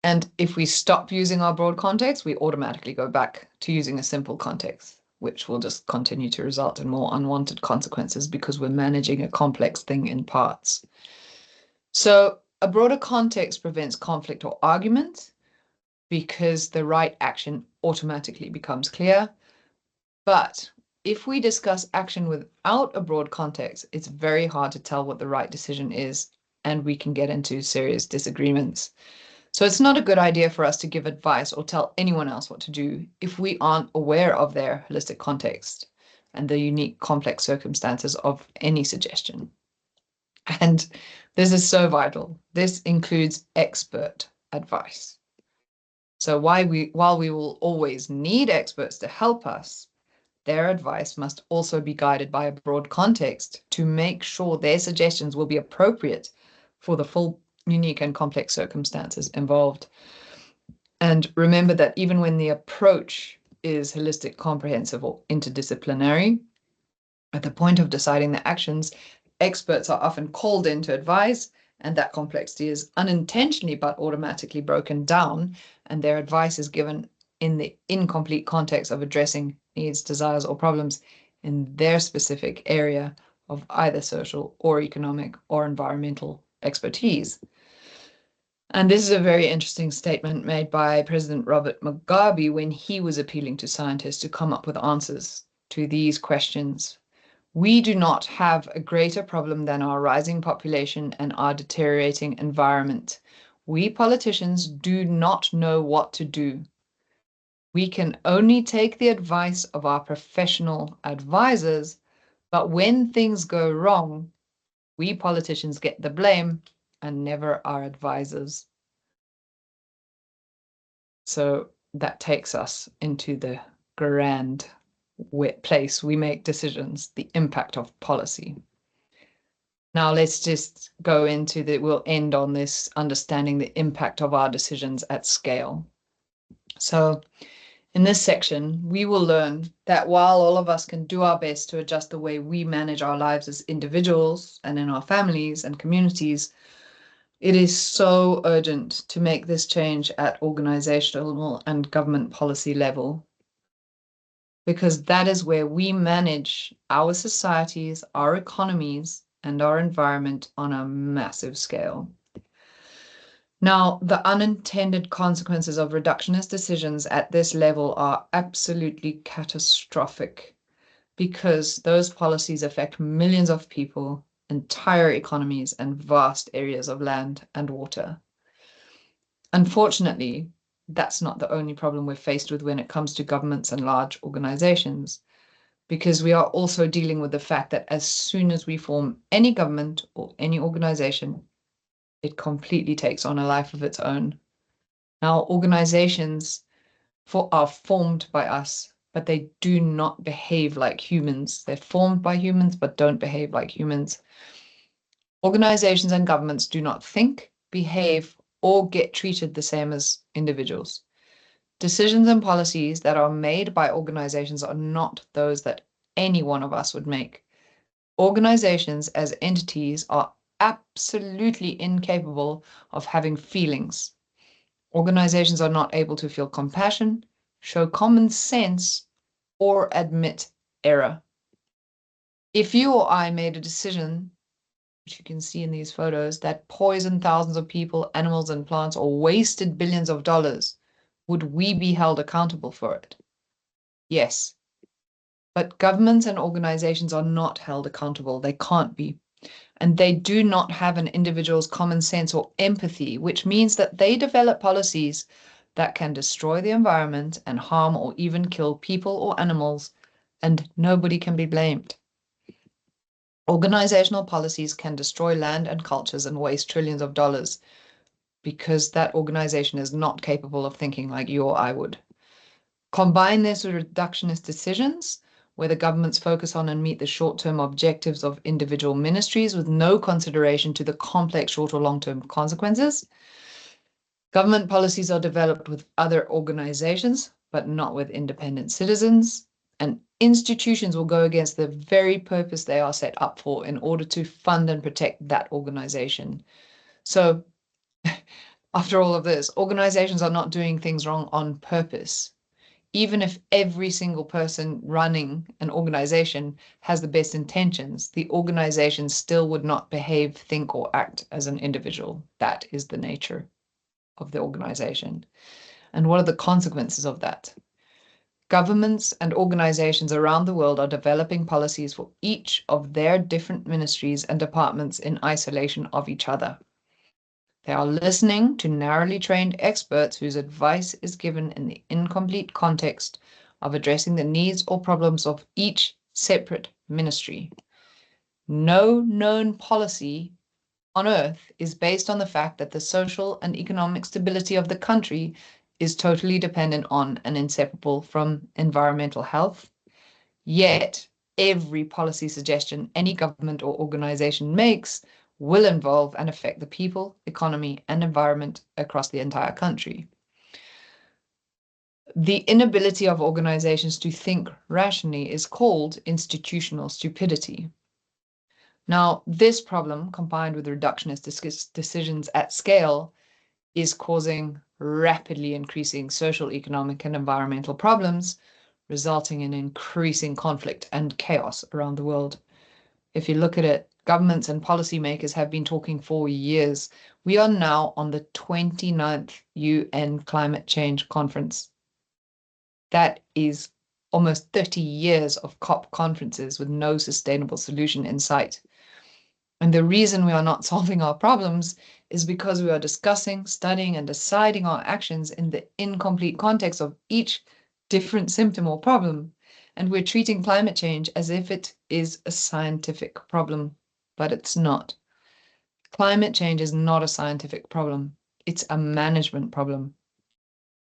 And if we stop using our broad context, we automatically go back to using a simple context, which will just continue to result in more unwanted consequences because we're managing a complex thing in parts. So a broader context prevents conflict or argument because the right action automatically becomes clear. But if we discuss action without a broad context, it's very hard to tell what the right decision is, and we can get into serious disagreements. So it's not a good idea for us to give advice or tell anyone else what to do if we aren't aware of their holistic context and the unique complex circumstances of any suggestion. And this is so vital. This includes expert advice. So while we will always need experts to help us, their advice must also be guided by a broad context to make sure their suggestions will be appropriate for the full, unique, and complex circumstances involved. And remember that even when the approach is holistic, comprehensive, or interdisciplinary, at the point of deciding the actions, experts are often called in to advise, and that complexity is unintentionally but automatically broken down, and their advice is given in the incomplete context of addressing needs, desires, or problems in their specific area of either social or economic or environmental expertise. And this is a very interesting statement made by President Robert Mugabe when he was appealing to scientists to come up with answers to these questions. We do not have a greater problem than our rising population and our deteriorating environment. We politicians do not know what to do. We can only take the advice of our professional advisors, but when things go wrong, we politicians get the blame and never our advisors. So that takes us into the grand place we make decisions, the impact of policy. Now let's just go into we'll end on this understanding the impact of our decisions at scale. So in this section, we will learn that while all of us can do our best to adjust the way we manage our lives as individuals and in our families and communities, it is so urgent to make this change at organizational and government policy level, because that is where we manage our societies, our economies, and our environment on a massive scale. Now, the unintended consequences of reductionist decisions at this level are absolutely catastrophic because those policies affect millions of people, entire economies, and vast areas of land and water. Unfortunately, that's not the only problem we're faced with when it comes to governments and large organizations, because we are also dealing with the fact that as soon as we form any government or any organization, it completely takes on a life of its own. Now, organizations are formed by us, but they do not behave like humans. They're formed by humans, but don't behave like humans. Organizations and governments do not think, behave, or get treated the same as individuals. Decisions and policies that are made by organizations are not those that any one of us would make. Organizations as entities are absolutely incapable of having feelings. Organizations are not able to feel compassion, show common sense, or admit error. If you or I made a decision, which you can see in these photos, that poisoned thousands of people, animals, and plants, or wasted billions of dollars, would we be held accountable for it? Yes. But governments and organizations are not held accountable. They can't be. And they do not have an individual's common sense or empathy, which means that they develop policies that can destroy the environment and harm or even kill people or animals, and nobody can be blamed. Organizational policies can destroy land and cultures and waste trillions of dollars because that organization is not capable of thinking like you or I would. Combine this with reductionist decisions, where the governments focus on and meet the short-term objectives of individual ministries with no consideration to the complex short or long-term consequences. Government policies are developed with other organizations, but not with independent citizens, and institutions will go against the very purpose they are set up for in order to fund and protect that organization. So, after all of this, organizations are not doing things wrong on purpose. Even if every single person running an organization has the best intentions, the organization still would not behave, think, or act as an individual. That is the nature of the organization. And what are the consequences of that? Governments and organizations around the world are developing policies for each of their different ministries and departments in isolation of each other. They are listening to narrowly trained experts whose advice is given in the incomplete context of addressing the needs or problems of each separate ministry. No known policy on Earth is based on the fact that the social and economic stability of the country is totally dependent on and inseparable from environmental health. Yet, every policy suggestion any government or organization makes will involve and affect the people, economy, and environment across the entire country. The inability of organizations to think rationally is called institutional stupidity. Now, this problem, combined with reductionist decisions at scale, is causing rapidly increasing social, economic, and environmental problems, resulting in increasing conflict and chaos around the world. If you look at it, governments and policymakers have been talking for years. We are now on the 29th UN Climate Change Conference. That is almost 30 years of COP conferences with no sustainable solution in sight. And the reason we are not solving our problems is because we are discussing, studying, and deciding our actions in the incomplete context of each different symptom or problem. And we're treating climate change as if it is a scientific problem, but it's not. Climate change is not a scientific problem. It's a management problem.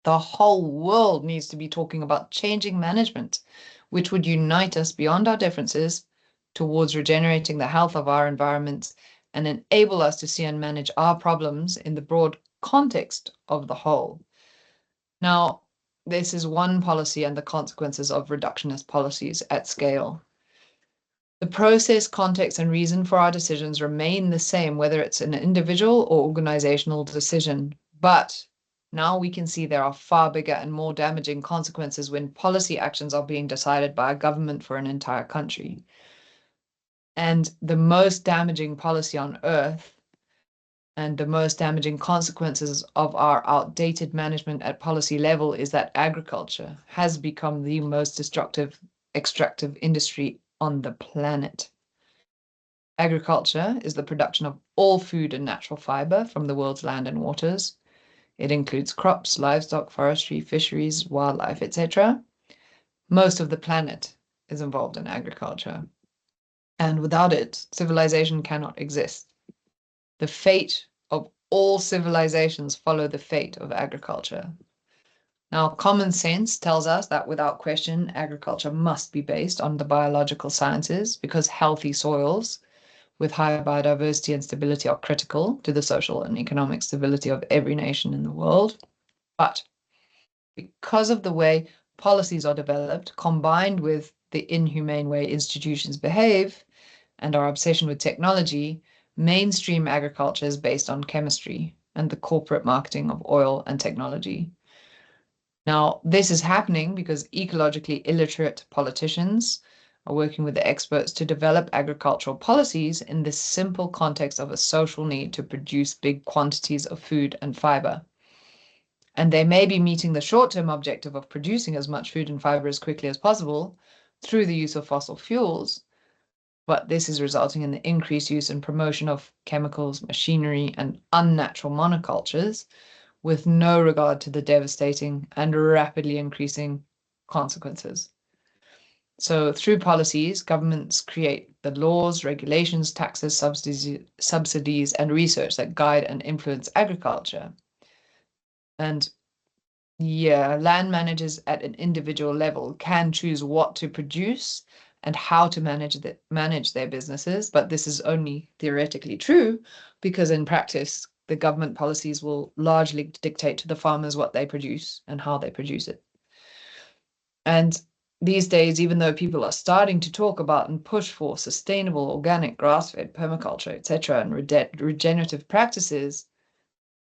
The whole world needs to be talking about changing management, which would unite us beyond our differences towards regenerating the health of our environment and enable us to see and manage our problems in the broad context of the whole. Now, this is one policy and the consequences of reductionist policies at scale. The process, context, and reason for our decisions remain the same, whether it's an individual or organizational decision. But now we can see there are far bigger and more damaging consequences when policy actions are being decided by a government for an entire country. And the most damaging policy on Earth And the most damaging consequences of our outdated management at policy level is that agriculture has become the most destructive extractive industry on the planet. Agriculture is the production of all food and natural fiber from the world's land and waters. It includes crops, livestock, forestry, fisheries, wildlife, etc. Most of the planet is involved in agriculture. And without it, civilization cannot exist. The fate of all civilizations follow the fate of agriculture. Now, common sense tells us that without question, agriculture must be based on the biological sciences because healthy soils with high biodiversity and stability are critical to the social and economic stability of every nation in the world. But because of the way policies are developed, combined with the inhumane way institutions behave and our obsession with technology, mainstream agriculture is based on chemistry and the corporate marketing of oil and technology. Now, this is happening because ecologically illiterate politicians are working with the experts to develop agricultural policies in the simple context of a social need to produce big quantities of food and fiber. And they may be meeting the short-term objective of producing as much food and fiber as quickly as possible through the use of fossil fuels, but this is resulting in the increased use and promotion of chemicals, machinery, and unnatural monocultures, with no regard to the devastating and rapidly increasing consequences. So through policies, governments create the laws, regulations, taxes, subsidies, and research that guide and influence agriculture. And yeah, land managers at an individual level can choose what to produce and how to manage their businesses, but this is only theoretically true because in practice, the government policies will largely dictate to the farmers what they produce and how they produce it. And these days, even though people are starting to talk about and push for sustainable, organic, grass-fed, permaculture, etc., and regenerative practices,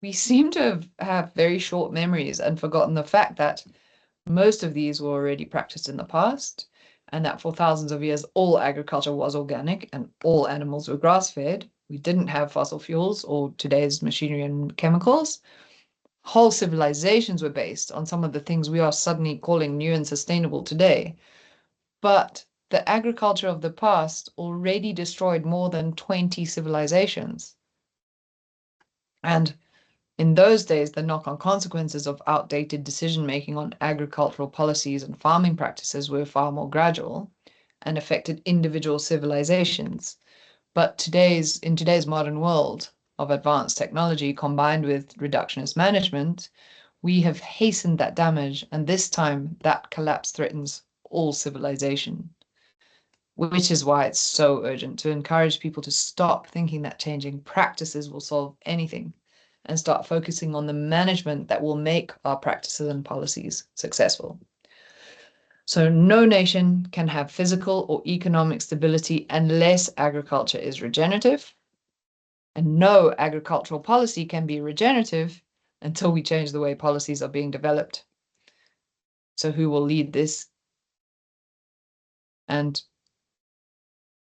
we seem to have very short memories and forgotten the fact that most of these were already practiced in the past, and that for thousands of years, all agriculture was organic and all animals were grass-fed. We didn't have fossil fuels or today's machinery and chemicals. Whole civilizations were based on some of the things we are suddenly calling new and sustainable today. But the agriculture of the past already destroyed more than 20 civilizations. And in those days, the knock-on consequences of outdated decision-making on agricultural policies and farming practices were far more gradual and affected individual civilizations. But in today's modern world of advanced technology combined with reductionist management, we have hastened that damage, and this time that collapse threatens all civilization, which is why it's so urgent to encourage people to stop thinking that changing practices will solve anything and start focusing on the management that will make our practices and policies successful. So no nation can have physical or economic stability unless agriculture is regenerative, and no agricultural policy can be regenerative until we change the way policies are being developed. So who will lead this? And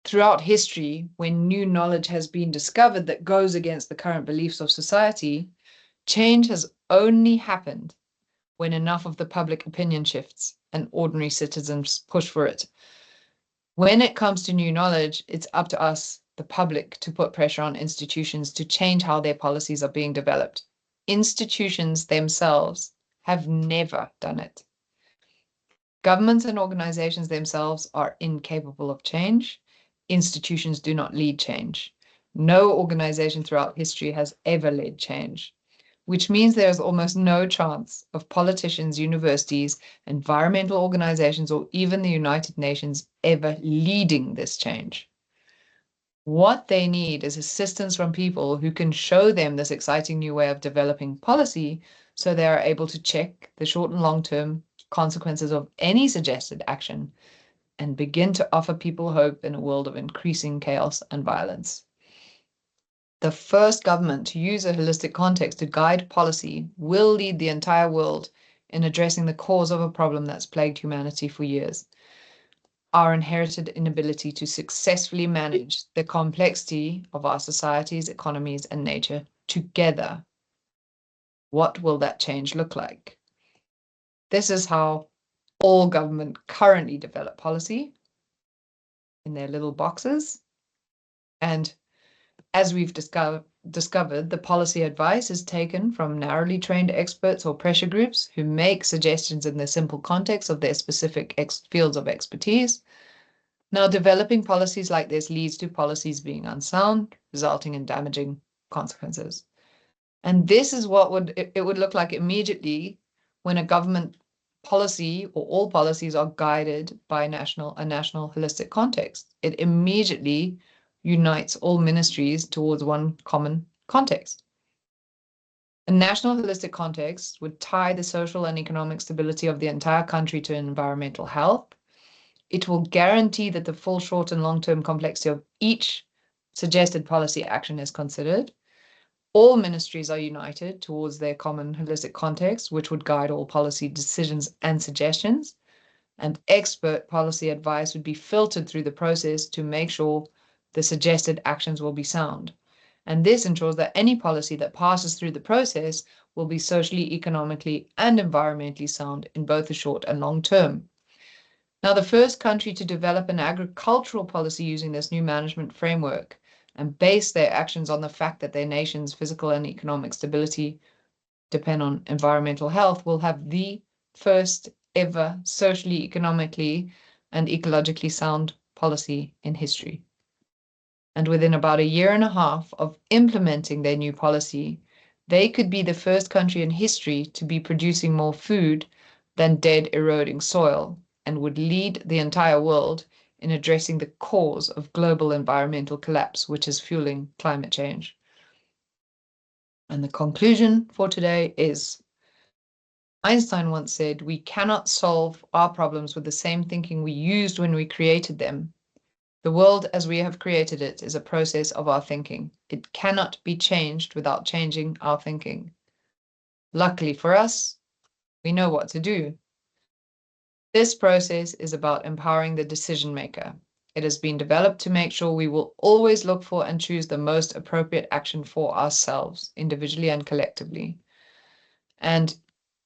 throughout history, when new knowledge has been discovered that goes against the current beliefs of society, change has only happened when enough of the public opinion shifts and ordinary citizens push for it. When it comes to new knowledge, it's up to us, the public, to put pressure on institutions to change how their policies are being developed. Institutions themselves have never done it. Governments and organizations themselves are incapable of change. Institutions do not lead change. No organization throughout history has ever led change, which means there is almost no chance of politicians, universities, environmental organizations, or even the United Nations ever leading this change. What they need is assistance from people who can show them this exciting new way of developing policy so they are able to check the short and long-term consequences of any suggested action and begin to offer people hope in a world of increasing chaos and violence. The first government to use a holistic context to guide policy will lead the entire world in addressing the cause of a problem that's plagued humanity for years: our inherited inability to successfully manage the complexity of our societies, economies, and nature together, what will that change look like? This is how all government currently develop policy in their little boxes. And as we've discovered, the policy advice is taken from narrowly trained experts or pressure groups who make suggestions in the simple context of their specific fields of expertise. Now, developing policies like this leads to policies being unsound, resulting in damaging consequences. And this is what it would look like immediately when a government policy or all policies are guided by a national holistic context. It immediately unites all ministries towards one common context. A national holistic context would tie the social and economic stability of the entire country to environmental health. It will guarantee that the full short and long-term complexity of each suggested policy action is considered. All ministries are united towards their common holistic context, which would guide all policy decisions and suggestions. And expert policy advice would be filtered through the process to make sure the suggested actions will be sound. And this ensures that any policy that passes through the process will be socially, economically, and environmentally sound in both the short and long term. Now, the first country to develop an agricultural policy using this new management framework and base their actions on the fact that their nation's physical and economic stability depend on environmental health will have the first ever socially, economically, and ecologically sound policy in history. And within about a year and a half of implementing their new policy, they could be the first country in history to be producing more food than dead, eroding soil, and would lead the entire world in addressing the cause of global environmental collapse, which is fueling climate change. And the conclusion for today is, Einstein once said, we cannot solve our problems with the same thinking we used when we created them. The world as we have created it is a process of our thinking. It cannot be changed without changing our thinking. Luckily for us, we know what to do. This process is about empowering the decision maker. It has been developed to make sure we will always look for and choose the most appropriate action for ourselves, individually and collectively. And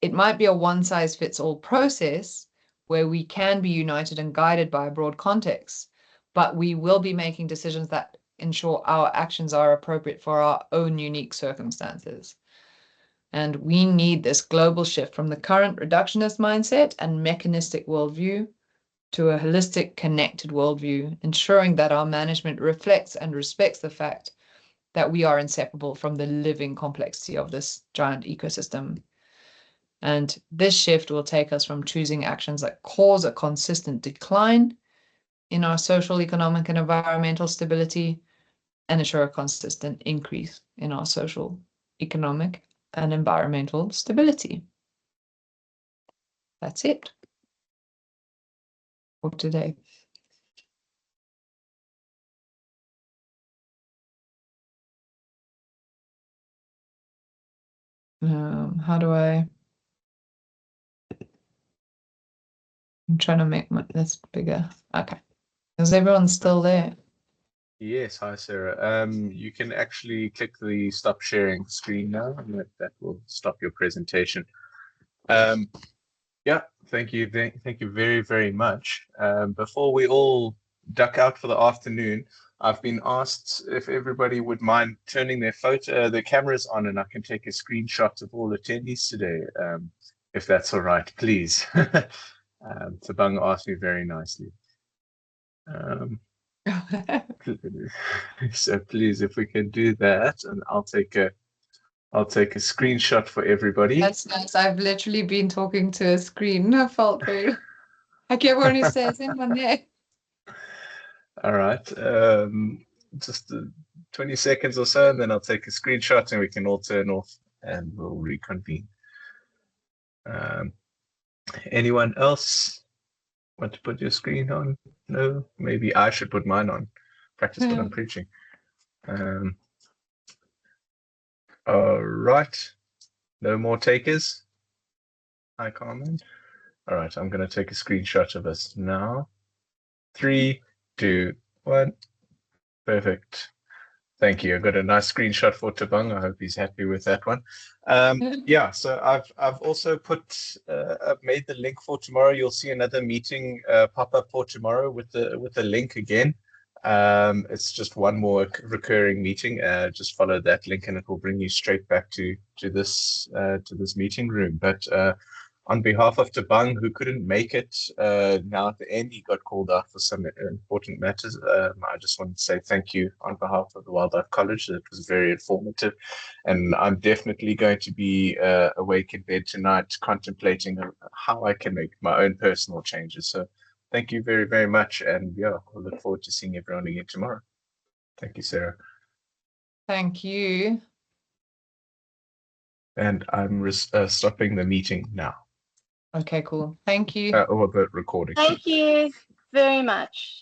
it might be a one-size-fits-all process where we can be united and guided by a broad context, but we will be making decisions that ensure our actions are appropriate for our own unique circumstances. And we need this global shift from the current reductionist mindset and mechanistic worldview to a holistic, connected worldview, ensuring that our management reflects and respects the fact that we are inseparable from the living complexity of this giant ecosystem. And this shift will take us from choosing actions that cause a consistent decline in our social, economic, and environmental stability and ensure a consistent increase in our social, economic, and environmental stability. That's it for today. How do I'm trying to make this bigger. Okay. Is everyone still there? Yes, hi Sarah. You can actually click the stop sharing screen now, and that will stop your presentation. Yeah, thank you very, very much. Before we all duck out for the afternoon, I've been asked if everybody would mind turning their cameras on, and I can take a screenshot of all attendees today, if that's all right, please. Thabang asked me very nicely. So please, if we can do that, and I'll take a screenshot for everybody. That's nice. I've literally been talking to a screen. I felt very like everyone who says in one day. All right. Just 20 seconds or so, and then I'll take a screenshot and we can all turn off and we'll reconvene. Anyone else want to put your screen on? No? Maybe I should put mine on. Practice what I'm preaching. All right. No more takers? Hi, Carmen. All right. I'm going to take a screenshot of us now. 3, 2, 1. Perfect. Thank you. I got a nice screenshot for Thabang. I hope he's happy with that one. Yeah, so I've also I've made the link for tomorrow. You'll see another meeting pop up for tomorrow with the link again. It's just one more recurring meeting. Just follow that link and it will bring you straight back to this meeting room. But on behalf of Thabang, who couldn't make it now at the end, he got called out for some important matters. I just want to say thank you on behalf of the Wildlife College. It was very informative, and I'm definitely going to be awake in bed tonight contemplating how I can make my own personal changes. So thank you very, very much, and yeah, I look forward to seeing everyone again tomorrow. Thank you, Sarah. Thank you. And I'm stopping the meeting now. Okay, cool. Thank you. Or the recording. Thank you very much.